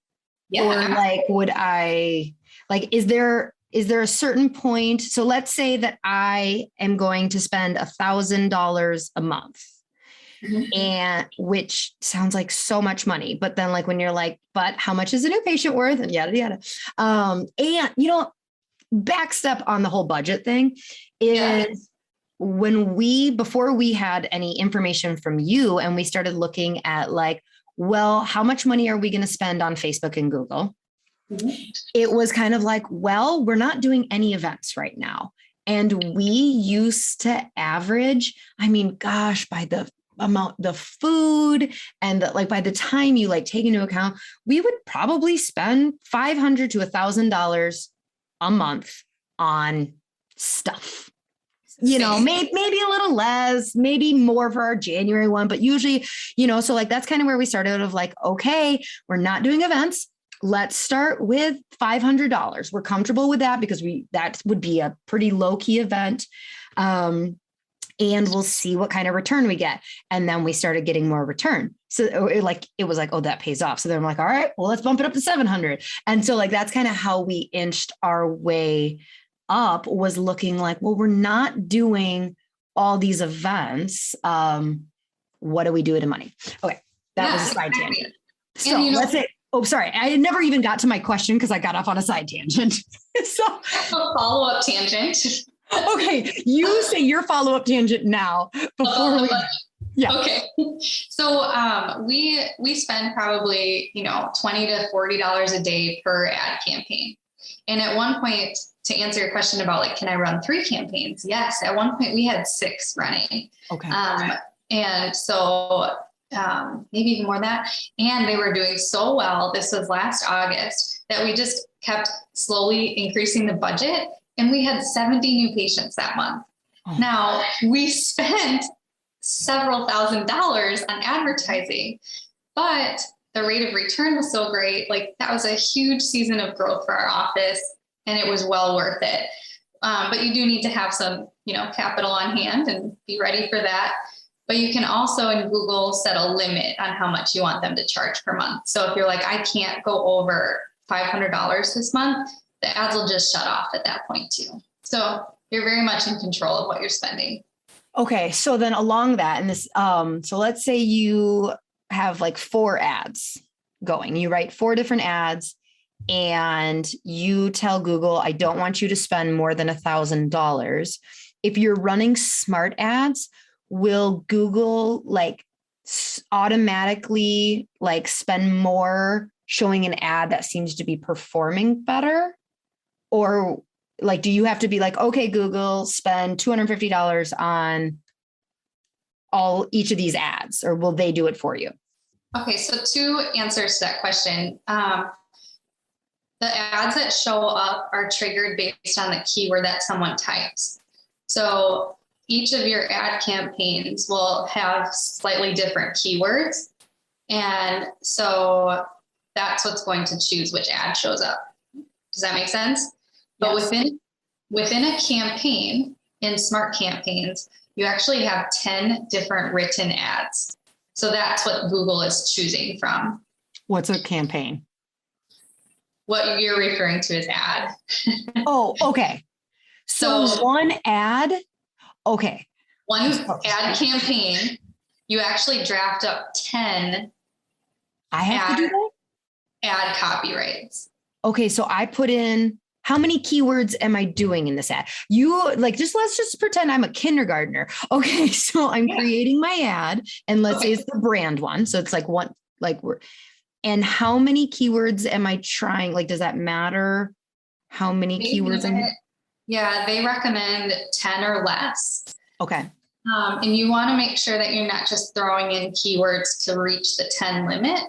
Yeah. Or like, would I, Like, is there a certain point? So let's say that I am going to spend $1,000 a month, and which sounds like so much money. But then like when you're like, but how much is a new patient worth? And yada, yada. And back step on the whole budget thing is before we had any information from you and we started looking at like, well, how much money are we going to spend on Facebook and Google? It was kind of like, well, we're not doing any events right now. And we used to average, I mean, gosh, by the amount, the food, and like by the time you like take into account, we would probably spend $500 to $1,000 a month on stuff. Maybe a little less, maybe more for our January one, but usually, so like that's kind of where we started of like, okay, we're not doing events. Let's start with $500. We're comfortable with that because that would be a pretty low key event. And we'll see what kind of return we get. And then we started getting more return. So it was like, oh, that pays off. So then I'm like, all right, well, let's bump it up to 700. And so like, that's kind of how we inched our way up, was looking like, well, we're not doing all these events. What do we do with the money? Okay. That was a side tangent. So let's say, oh, sorry. I never even got to my question because I got off on a side tangent. So a follow-up tangent. Okay. You say your follow-up tangent now before we. Yeah. Okay. So we spend probably, $20 to $40 a day per ad campaign. And at one point, to answer your question about like, can I run 3 campaigns? Yes. At one point we had 6 running. Okay. And so maybe even more than that. And they were doing so well. This was last August that we just kept slowly increasing the budget. And we had 70 new patients that month. Oh. Now we spent several $1,000s on advertising, but the rate of return was so great. Like that was a huge season of growth for our office and it was well worth it. But you do need to have some, capital on hand and be ready for that. But you can also in Google set a limit on how much you want them to charge per month. So if you're like, I can't go over $500 this month, the ads will just shut off at that point too. So you're very much in control of what you're spending. Okay. So then along that, and this, so let's say you have like 4 ads going, you write 4 different ads and you tell Google, I don't want you to spend more than $1,000. If you're running smart ads, will Google like automatically like spend more showing an ad that seems to be performing better? Or like, do you have to be like, okay, Google, spend $250 on each of these ads, or will they do it for you? Okay. So 2 answers to that question. The ads that show up are triggered based on the keyword that someone types. So each of your ad campaigns will have slightly different keywords. And so that's what's going to choose which ad shows up. Does that make sense? But yes. within a campaign, in smart campaigns, you actually have 10 different written ads. So that's what Google is choosing from. What's a campaign? What you're referring to as ad. Oh, okay. So one ad. Okay. One ad campaign, you actually draft up 10 I have to do that? Ad copyrights. Okay. So I put in, how many keywords am I doing in this ad? Let's just pretend I'm a kindergartner. Okay. So I'm creating my ad and let's say it's the brand one. So it's like one, like and how many keywords am I trying? Like, does that matter? How many keywords? Yeah, they recommend 10 or less. Okay. And you want to make sure that you're not just throwing in keywords to reach the 10 limit.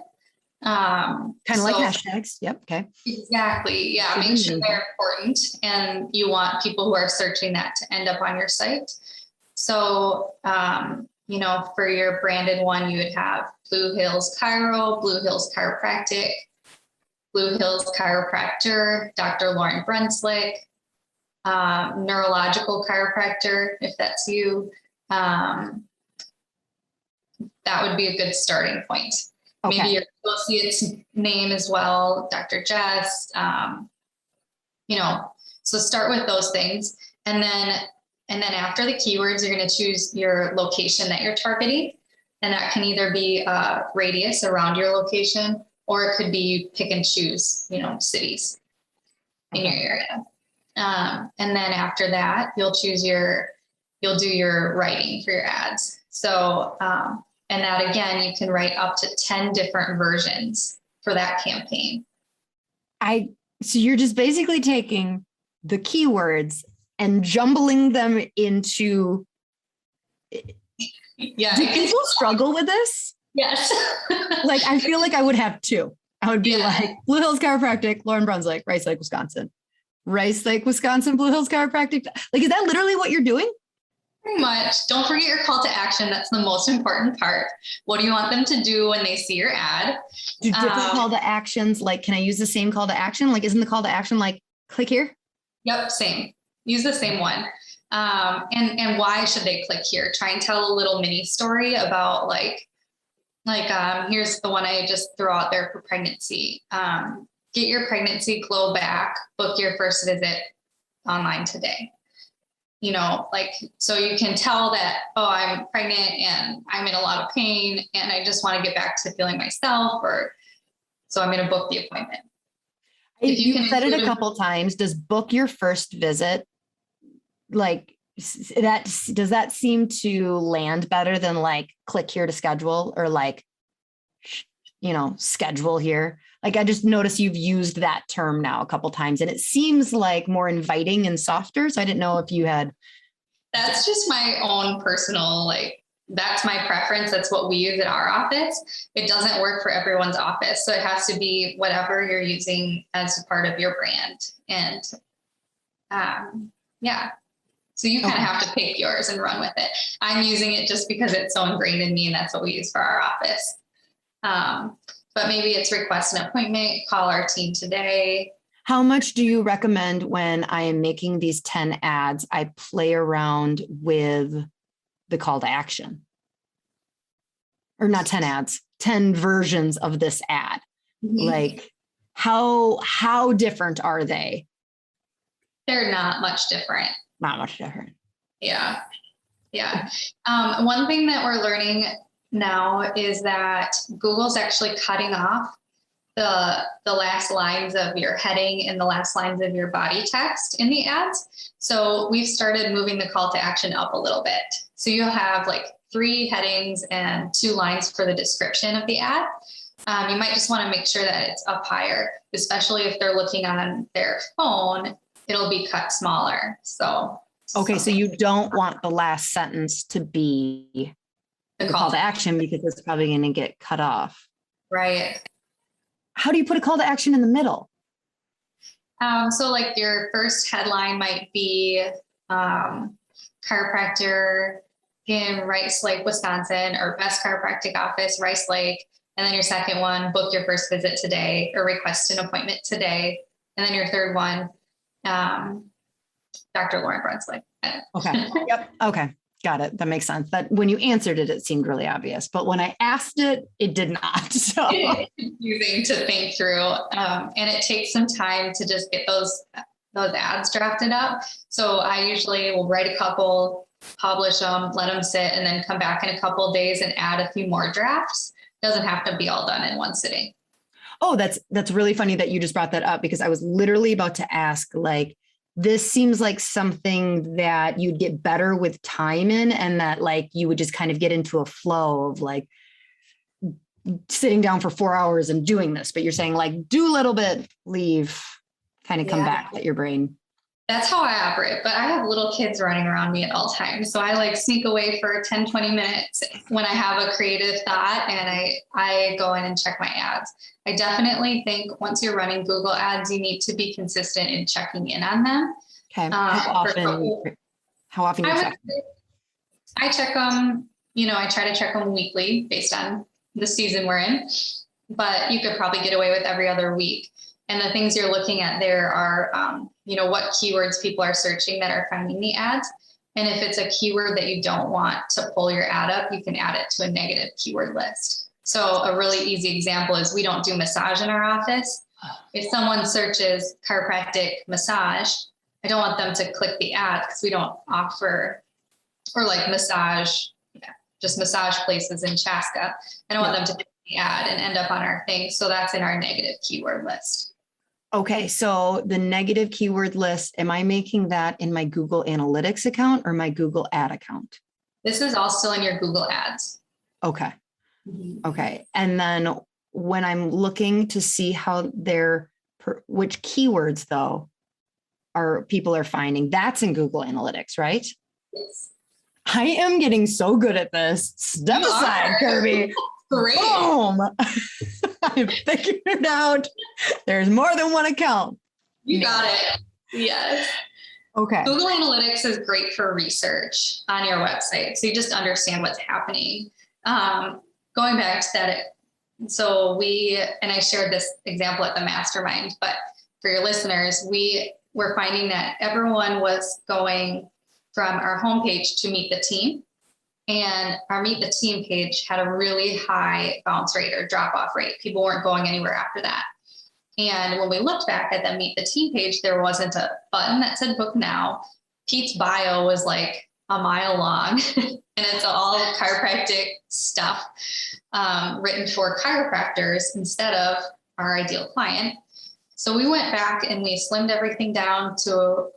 Kind of like hashtags. Yep. Okay. Exactly. Yeah. Make sure they're important and you want people who are searching that to end up on your site. So, for your branded one, you would have Blue Hills Chiro, Blue Hills Chiropractic, Blue Hills Chiropractor, Dr. Lauren Brenslick, neurological chiropractor, if that's you. That would be a good starting point. Okay. Maybe your associate's name as well, Dr. Jess. So start with those things. And then after the keywords, you're going to choose your location that you're targeting. And that can either be a radius around your location, or it could be pick and choose, cities in your area. And then after that, you'll do your writing for your ads. So, and that again, you can write up to 10 different versions for that campaign. So you're just basically taking the keywords and jumbling them into. Yeah. Do people struggle with this? Yes. Like, I feel like I would have two. I would be like Blue Hills Chiropractic, Lauren Brunswick, Rice Lake, Wisconsin. Rice Lake, Wisconsin, Blue Hills Chiropractic. Like, is that literally what you're doing? Pretty much. Don't forget your call to action. That's the most important part. What do you want them to do when they see your ad? Do different call to actions, like, can I use the same call to action? Like, isn't the call to action like, click here? Yep, same. Use the same one. And why should they click here? Try and tell a little mini story about here's the one I just threw out there for pregnancy. Get your pregnancy glow back, book your first visit online today. So you can tell that, oh, I'm pregnant and I'm in a lot of pain and I just want to get back to feeling myself, so I'm going to book the appointment. You said it a couple times. Does book your first visit, like that, does that seem to land better than like click here to schedule, or like, schedule here? Like, I just noticed you've used that term now a couple times and it seems like more inviting and softer. So I didn't know if you had. That's just my own personal, that's my preference. That's what we use at our office. It doesn't work for everyone's office. So it has to be whatever you're using as a part of your brand. And so you kind of have to pick yours and run with it. I'm using it just because it's so ingrained in me and that's what we use for our office. But maybe it's request an appointment, call our team today. How much do you recommend when I am making these 10 ads, I play around with the call to action? Or not 10 ads, 10 versions of this ad. Mm-hmm. Like, how different are they? They're not much different. Not much different. Yeah. One thing that we're learning now is that Google's actually cutting off the last lines of your heading and the last lines of your body text in the ads. So we've started moving the call to action up a little bit. So you'll have 3 headings and 2 lines for the description of the ad. You might just want to make sure that it's up higher, especially if they're looking on their phone, it'll be cut smaller. So you don't want the last sentence to be the call to action because it's probably going to get cut off. Right. How do you put a call to action in the middle? So your first headline might be chiropractor in Rice Lake, Wisconsin, or best chiropractic office, Rice Lake. And then your second one, book your first visit today or request an appointment today. And then your third one, Dr. Lauren Brunswick. Okay. Yep. Okay. Got it. That makes sense. That when you answered it, it seemed really obvious, but when I asked it, it did not. So it's confusing to think through. And it takes some time to just get those ads drafted up. So I usually will write a couple, publish them, let them sit, and then come back in a couple of days and add a few more drafts. Doesn't have to be all done in one sitting. Oh, that's really funny that you just brought that up, because I was literally about to ask, this seems like something that you'd get better with time in, and that you would just kind of get into a flow of sitting down for 4 hours and doing this. But you're saying do a little bit, leave, kind of come back, let your brain. That's how I operate. But I have little kids running around me at all times. So I sneak away for 10, 20 minutes when I have a creative thought, and I go in and check my ads. I definitely think once you're running Google ads, you need to be consistent in checking in on them. Okay. How often you check? I check them, I try to check them weekly based on the season we're in, but you could probably get away with every other week. And the things you're looking at there are, what keywords people are searching that are finding the ads. And if it's a keyword that you don't want to pull your ad up, you can add it to a negative keyword list. So a really easy example is we don't do massage in our office. If someone searches chiropractic massage, I don't want them to click the ad because we don't offer, or like massage, just massage places in Chaska. I don't want them to click the ad and end up on our thing. So that's in our negative keyword list. Okay, so the negative keyword list, am I making that in my Google Analytics account or my Google Ad account? This is all still in your Google Ads. Okay. Okay. And then when I'm looking to see how which keywords though people are finding, that's in Google Analytics, right? Yes. I am getting so good at this. Step aside, Kirby. Great. Boom. I've figured it out. There's more than one account. You got it. Yes. Okay. Google Analytics is great for research on your website. So you just understand what's happening. Going back to that, so I shared this example at the mastermind, but for your listeners, we were finding that everyone was going from our homepage to Meet the Team. And our Meet the Team page had a really high bounce rate or drop off rate. People weren't going anywhere after that. And when we looked back at the Meet the Team page, there wasn't a button that said book now. Pete's bio was like a mile long and it's all chiropractic stuff written for chiropractors instead of our ideal client. So we went back and we slimmed everything down to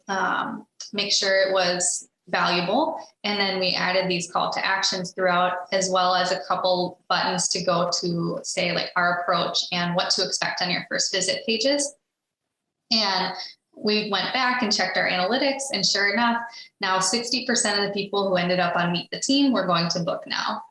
make sure it was valuable. And then we added these call to actions throughout, as well as a couple buttons to go to say like our approach and what to expect on your first visit pages. And we went back and checked our analytics, and sure enough, now 60% of the people who ended up on Meet the Team were going to book now.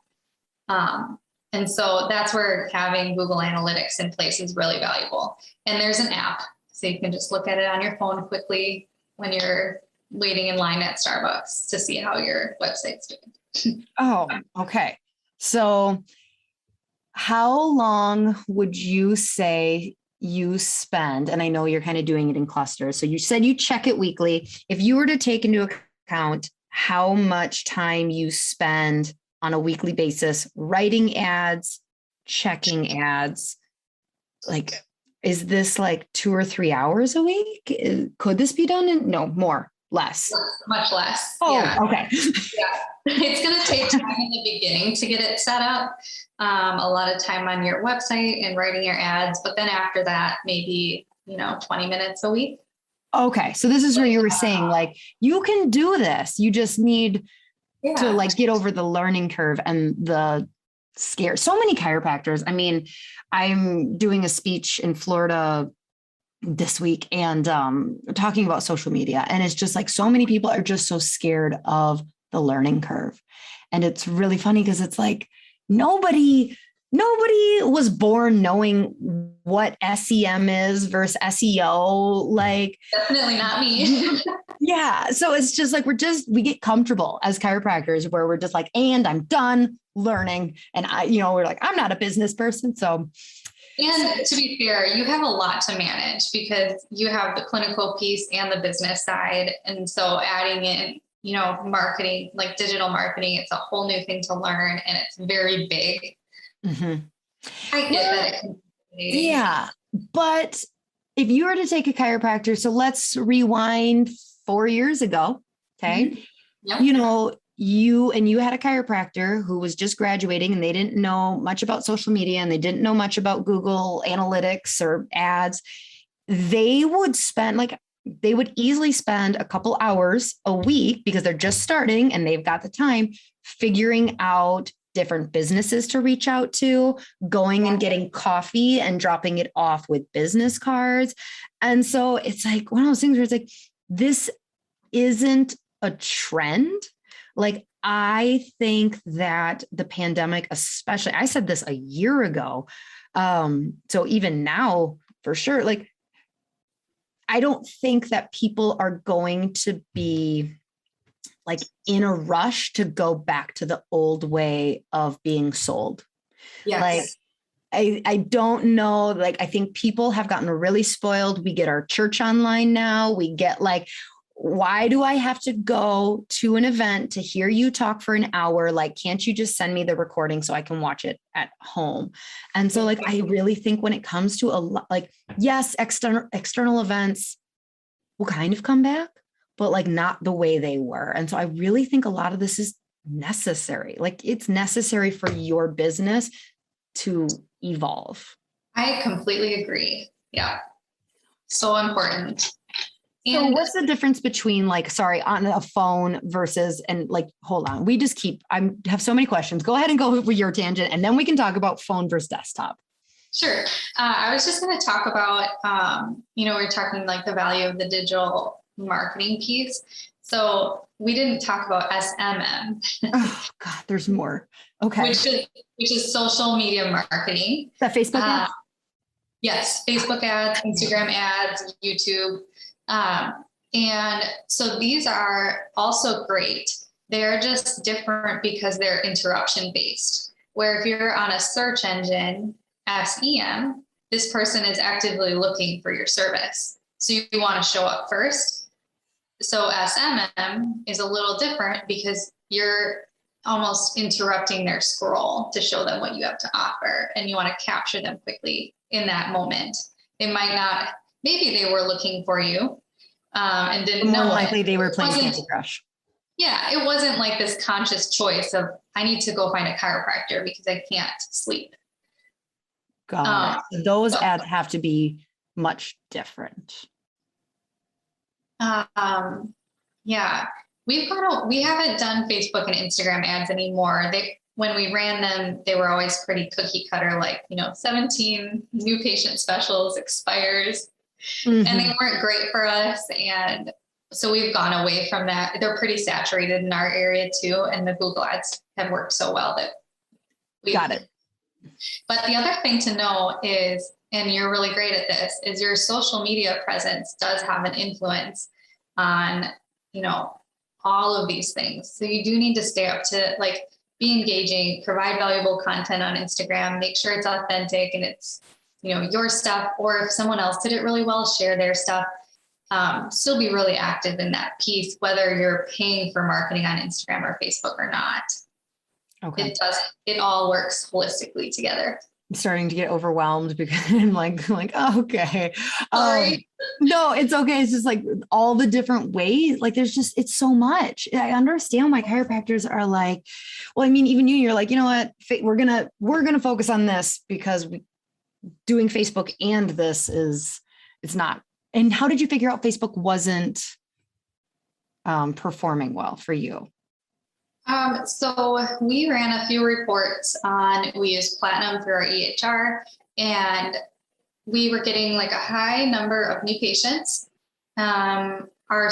And so that's where having Google Analytics in place is really valuable. And there's an app, so you can just look at it on your phone quickly when you're waiting in line at Starbucks to see how your website's doing. Oh, okay. So how long would you say you spend? And I know you're kind of doing it in clusters. So you said you check it weekly. If you were to take into account how much time you spend on a weekly basis writing ads, checking ads, like, is this like 2 or 3 hours a week? Could this be done in less? Much less. Oh, yeah. Okay. Yeah. It's going to take time in the beginning to get it set up. A lot of time on your website and writing your ads, but then after that, maybe, 20 minutes a week. Okay. So this is where you were saying like, you can do this. You just need to like get over the learning curve and the scare. So many chiropractors. I mean, I'm doing a speech in Florida this week and talking about social media. And it's just like so many people are just so scared of the learning curve. And it's really funny because it's like nobody was born knowing what SEM is versus SEO. Like definitely not me. Yeah. So it's just like, we get comfortable as chiropractors where we're just like, and I'm done learning. And we're like, I'm not a business person. So. And to be fair, you have a lot to manage because you have the clinical piece and the business side. And so adding in, marketing, like digital marketing, it's a whole new thing to learn and it's very big. Mm-hmm. I get that. Yeah. But if you were to take a chiropractor, so let's rewind 4 years ago. Okay. Mm-hmm. Yep. You had a chiropractor who was just graduating and they didn't know much about social media and they didn't know much about Google Analytics or ads. They would easily spend a couple hours a week because they're just starting and they've got the time figuring out different businesses to reach out to, going and getting coffee and dropping it off with business cards. And so it's like one of those things where it's like, this isn't a trend. Like, I think that the pandemic, especially, I said this a year ago. So even now, for sure, like, I don't think that people are going to be like in a rush to go back to the old way of being sold. Yes. Like, I don't know. Like, I think people have gotten really spoiled. We get our church online now. We get like, why do I have to go to an event to hear you talk for an hour? Like, can't you just send me the recording so I can watch it at home? And so like, I really think when it comes to a lot, like, yes, external events will kind of come back, but like not the way they were. And so I really think a lot of this is necessary. Like it's necessary for your business to evolve. I completely agree. Yeah. So important. So what's the difference between like, sorry, on a phone versus, and like, hold on, I have so many questions. Go ahead and go with your tangent and then we can talk about phone versus desktop. Sure. I was just going to talk about, we're talking like the value of the digital marketing piece. So we didn't talk about SMM. Oh God, there's more. Okay. Which is social media marketing. Is that Facebook ads? Yes. Facebook ads, Instagram ads, YouTube. And so these are also great. They're just different because they're interruption based, where if you're on a search engine, SEM, this person is actively looking for your service. So you want to show up first. So SMM is a little different because you're almost interrupting their scroll to show them what you have to offer. And you want to capture them quickly in that moment. They might not, maybe they were looking for you and didn't know. More likely they were playing Candy Crush. Yeah, it wasn't like this conscious choice of, I need to go find a chiropractor because I can't sleep. God, those ads have to be much different. Yeah, we haven't done Facebook and Instagram ads anymore. When we ran them, they were always pretty cookie cutter, like, 17 new patient specials expires, and they weren't great for us. And so we've gone away from that. They're pretty saturated in our area too. And the Google ads have worked so well that we got it. But the other thing to know is, and you're really great at this, is your social media presence does have an influence on, all of these things. So you do need to stay up to, like, be engaging, provide valuable content on Instagram, make sure it's authentic and it's, your stuff, or if someone else did it really well, share their stuff. Still be really active in that piece, whether you're paying for marketing on Instagram or Facebook or not. Okay. It all works holistically together. I'm starting to get overwhelmed because I'm like, okay. Sorry. No, it's okay. It's just like all the different ways, like it's so much. I understand why chiropractors are like, well, I mean, even you're like, you know what, we're going to focus on this because doing Facebook and this it's not. And how did you figure out Facebook wasn't performing well for you? So we ran a few reports we used Platinum for our EHR, and we were getting like a high number of new patients. Our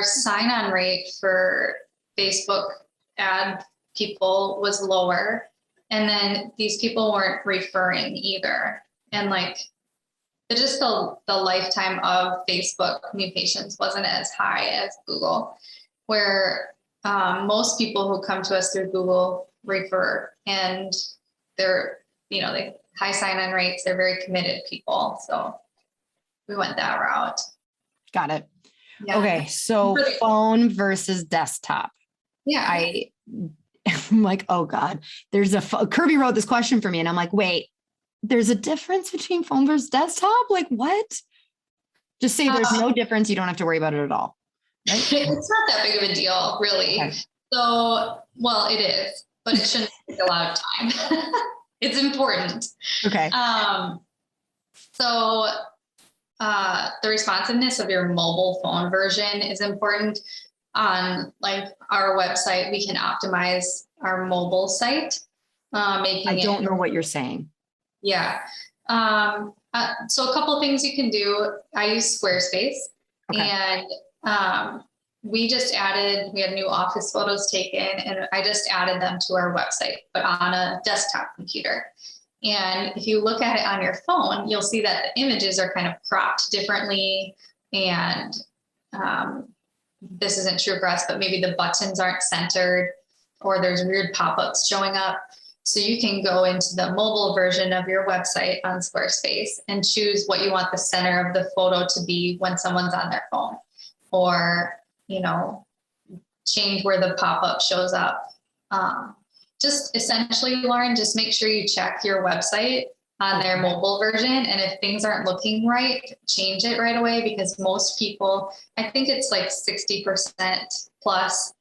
sign-on rate for Facebook ad people was lower. And then these people weren't referring either. And like the lifetime of Facebook new patients wasn't as high as Google, where most people who come to us through Google refer, and they're, they high sign-on rates. They're very committed people. So we went that route. Got it. Yeah. Okay. So phone versus desktop. Yeah. I'm like, oh God, Kirby wrote this question for me. And I'm like, wait, there's a difference between phone versus desktop? Like what? Just say there's no difference. You don't have to worry about it at all. Right? It's not that big of a deal, really. Okay. So, well, it is, but it shouldn't take a lot of time. It's important. Okay. So the responsiveness of your mobile phone version is important. On like our website, we can optimize our mobile site. I don't know what you're saying. Yeah. So a couple of things you can do. I use Squarespace, and we had new office photos taken, and I just added them to our website, but on a desktop computer. And if you look at it on your phone, you'll see that the images are kind of cropped differently. And this isn't true for us, but maybe the buttons aren't centered, or there's weird pop-ups showing up. So you can go into the mobile version of your website on Squarespace and choose what you want the center of the photo to be when someone's on their phone. or, change where the pop-up shows up. Just essentially, Lauren, just make sure you check your website on their mobile version. And if things aren't looking right, change it right away, because most people, I think it's like 60% plus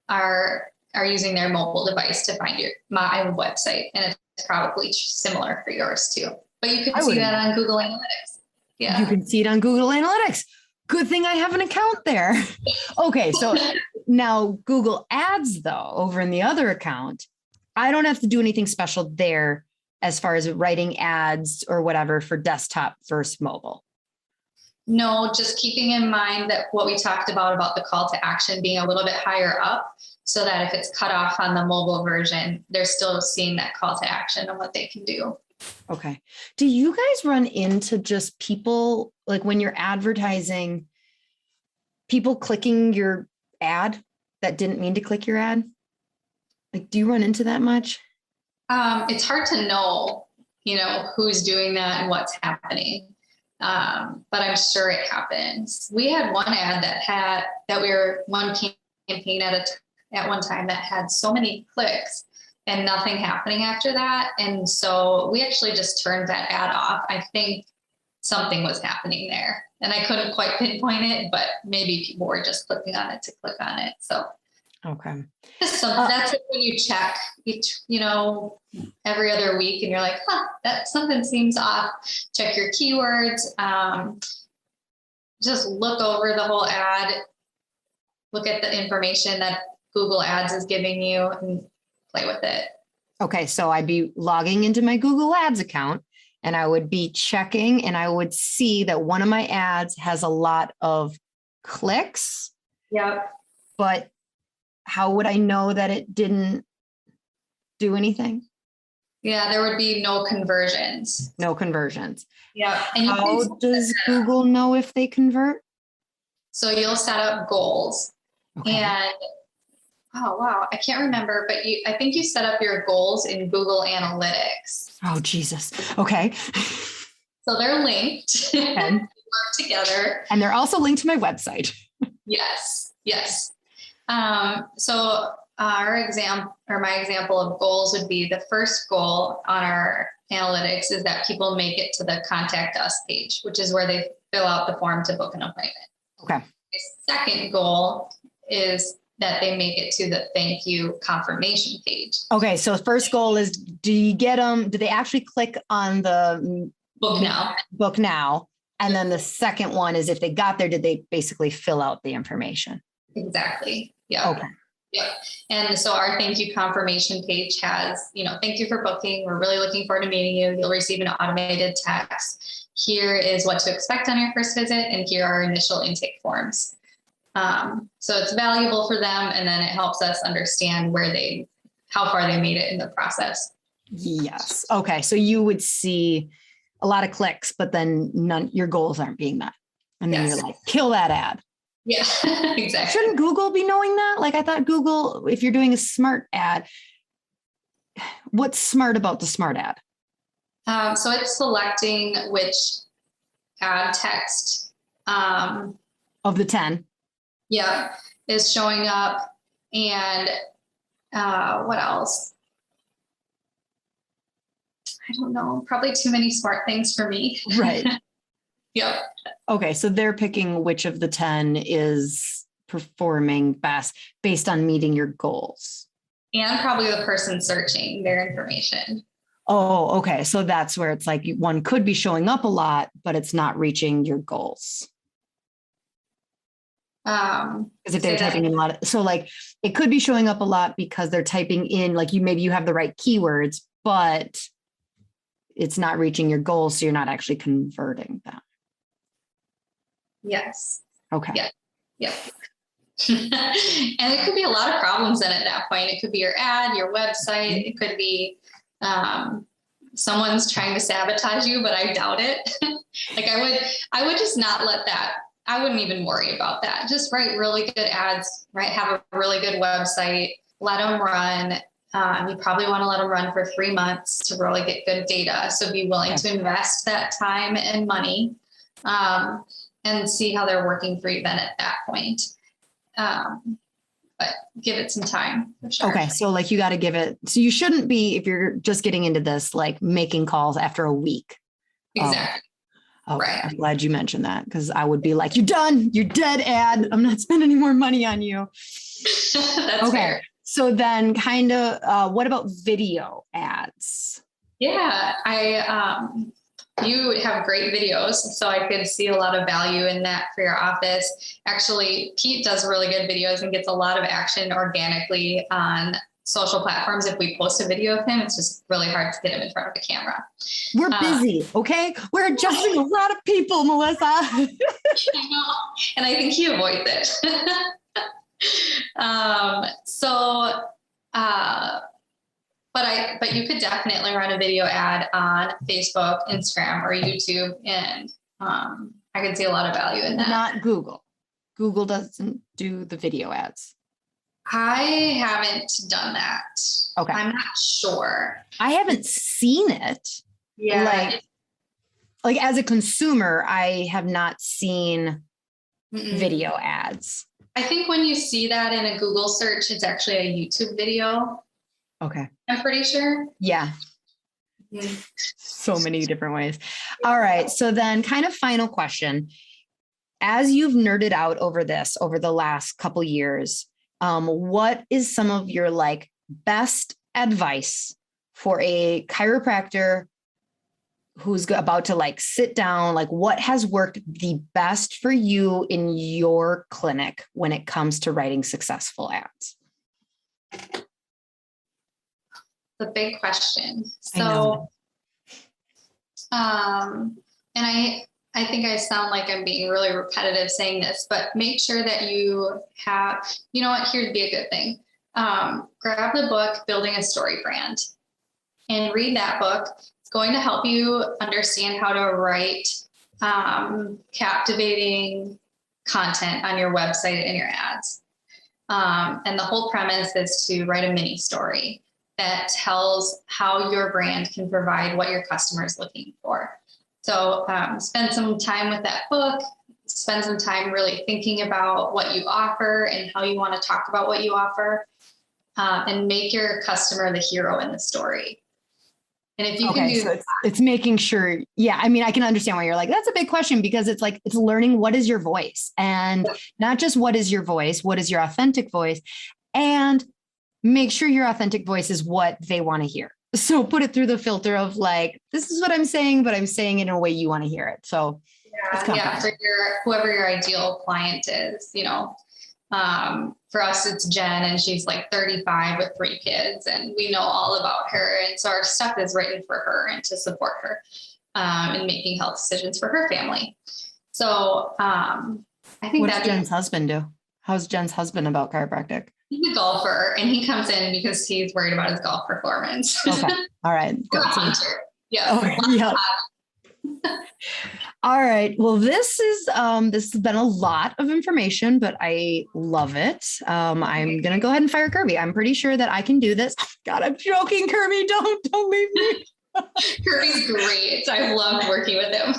are using their mobile device to find my website. And it's probably similar for yours too. But you can see that on Google Analytics. Yeah. You can see it on Google Analytics. Good thing I have an account there. Okay. So now Google Ads, though, over in the other account, I don't have to do anything special there as far as writing ads or whatever for desktop versus mobile. No, just keeping in mind that what we talked about the call to action being a little bit higher up, so that if it's cut off on the mobile version, they're still seeing that call to action and what they can do. Okay. Do you guys run into just people, like when you're advertising, people clicking your ad that didn't mean to click your ad? Like, do you run into that much? It's hard to know, who's doing that and what's happening. But I'm sure it happens. We had one ad one campaign at one time that had so many clicks and nothing happening after that. And so we actually just turned that ad off. I think something was happening there, and I couldn't quite pinpoint it, but maybe people were just clicking on it to click on it. So, okay. So that's when you check every other week and you're like, that something seems off. Check your keywords. Just look over the whole ad, look at the information that Google Ads is giving you and play with it. Okay. So I'd be logging into my Google Ads account and I would be checking, and I would see that one of my ads has a lot of clicks. Yep. But how would I know that it didn't do anything? Yeah, there would be no conversions. No conversions. Yeah. And how does Google know if they convert? So you'll set up goals. Okay. And oh, wow. I can't remember, but I think you set up your goals in Google Analytics. Oh, Jesus. Okay. So they're linked. Okay. They work together. And they're also linked to my website. Yes. Yes. So my example of goals would be, the first goal on our analytics is that people make it to the contact us page, which is where they fill out the form to book an appointment. Okay. The second goal is that they make it to the thank you confirmation page. Okay. So the first goal is, do they actually click on the book now? And then the second one is, if they got there, did they basically fill out the information? Exactly. Yeah. Okay. Yep. And so our thank you confirmation page has, thank you for booking. We're really looking forward to meeting you. You'll receive an automated text. Here is what to expect on your first visit, and here are initial intake forms. So it's valuable for them, and then it helps us understand how far they made it in the process. Yes. Okay. So you would see a lot of clicks, but then your goals aren't being met. And then you're like, kill that ad. Yeah, exactly. Shouldn't Google be knowing that? Like, I thought Google, if you're doing a smart ad, what's smart about the smart ad? So it's selecting which ad text of the 10. Yeah, is showing up, and what else? I don't know. Probably too many smart things for me. Right. Yep. Okay. So they're picking which of the 10 is performing best based on meeting your goals. And probably the person searching their information. Oh, okay. So that's where it's like one could be showing up a lot, but it's not reaching your goals. Because if they're typing in a lot so like it could be showing up a lot because they're typing in, like, maybe you have the right keywords, but it's not reaching your goals. So you're not actually converting them. Yes. Okay. Yeah. Yeah. And it could be a lot of problems then at that point. It could be your ad, your website. It could be someone's trying to sabotage you, but I doubt it. Like I would just not let that. I wouldn't even worry about that. Just write really good ads, right? Have a really good website, let them run. You probably want to let them run for 3 months to really get good data. So be willing to invest that time and money. and see how they're working for you then at that point. But give it some time for sure. Okay. So like you got to give it, so you shouldn't be, if you're just getting into this, like making calls after a week. Exactly. Okay. Right. I'm glad you mentioned that because I would be like, you're done. You're dead, ad. I'm not spending any more money on you. That's okay. fair. So then kind of, what about video ads? Yeah, you have great videos, so I could see a lot of value in that for your office. Actually, Pete does really good videos and gets a lot of action organically on social platforms. If we post a video of him, it's just really hard to get him in front of the camera. We're busy, okay? We're adjusting a lot of people, Melissa. I know, and I think he avoids it. But you could definitely run a video ad on Facebook, Instagram, or YouTube, and I could see a lot of value in that. Not Google. Google doesn't do the video ads. I haven't done that. Okay. I'm not sure. I haven't seen it. Yeah. Like as a consumer, I have not seen video ads. I think when you see that in a Google search, it's actually a YouTube video. Okay. I'm pretty sure. Yeah. So many different ways. All right. So then kind of final question. As you've nerded out over this over the last couple years, what is some of your like best advice for a chiropractor who's about to like sit down? Like what has worked the best for you in your clinic when it comes to writing successful ads? The big question. So, and I think I sound like I'm being really repetitive saying this, but make sure that you have, you know what, here'd be a good thing. Grab the book, Building a Story Brand, and read that book. It's going to help you understand how to write captivating content on your website and your ads. And the whole premise is to write a mini story that tells how your brand can provide what your customer is looking for. So spend some time with that book, spend some time really thinking about what you offer and how you want to talk about what you offer, and make your customer the hero in the story. And if you can do so it's making sure, yeah, I mean, I can understand why you're like, that's a big question because it's like, it's learning what is your voice and not just what is your voice, what is your authentic voice, and make sure your authentic voice is what they want to hear. So put it through the filter of like, this is what I'm saying, but I'm saying it in a way you want to hear it. So yeah, for whoever your ideal client is, you know, for us, it's Jen and she's like 35 with 3 kids and we know all about her. And so our stuff is written for her and to support her in making health decisions for her family. So I think what does Jen's husband do? How's Jen's husband about chiropractic? He's a golfer and he comes in because he's worried about his golf performance. Okay. All right. Yeah. Okay. Yeah. All right. Well, this has been a lot of information, but I love it. I'm going to go ahead and fire Kirby. I'm pretty sure that I can do this. God, I'm joking, Kirby. Don't leave me. Kirby's great. I've loved working with him.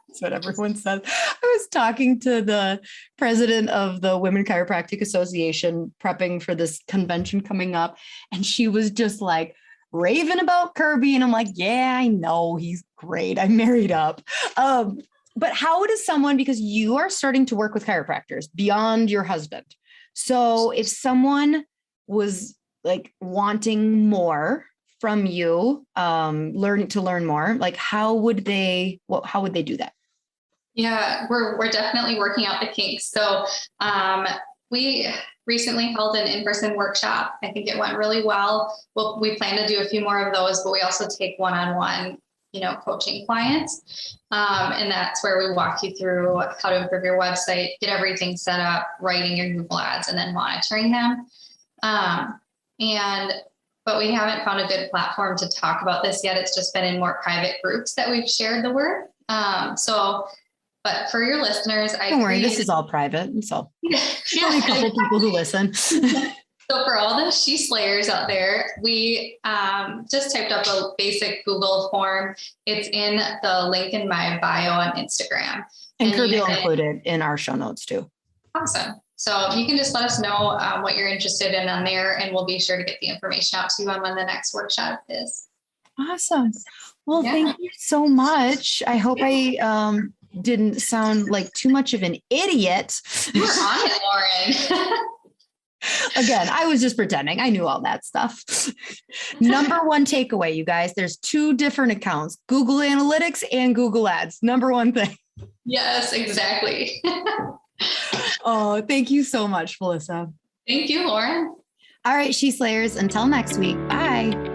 That's what everyone says. I was talking to the president of the Women Chiropractic Association prepping for this convention coming up. And she was just like raving about Kirby. And I'm like, yeah, I know he's great. I married up. But how does someone, because you are starting to work with chiropractors beyond your husband. So if someone was like wanting more from you, learn more, like how would they do that? Yeah, we're definitely working out the kinks. So we recently held an in-person workshop. I think it went really well. We plan to do a few more of those, but we also take one-on-one, coaching clients. And that's where we walk you through how to improve your website, get everything set up, writing your Google ads, and then monitoring them. But we haven't found a good platform to talk about this yet. It's just been in more private groups that we've shared the word. But for your listeners, don't worry, this is all private. So only a couple people who listen. So for all the she slayers out there, we just typed up a basic Google form. It's in the link in my bio on Instagram. And And Kirby you will can, include it in our show notes too. awesome. So you can just let us know what you're interested in on there, and we'll be sure to get the information out to you on when the next workshop is. Awesome. Well, Yeah. thank you so much. I hope I didn't sound like too much of an idiot. You were on it, Lauren. Again, I was just pretending. I knew all that stuff. Number one takeaway, you guys, there's two different accounts, Google Analytics and Google Ads. Number one thing. Yes, exactly. Oh, thank you so much, Melissa. Thank you, Lauren. All right, She Slayers, until next week. Bye.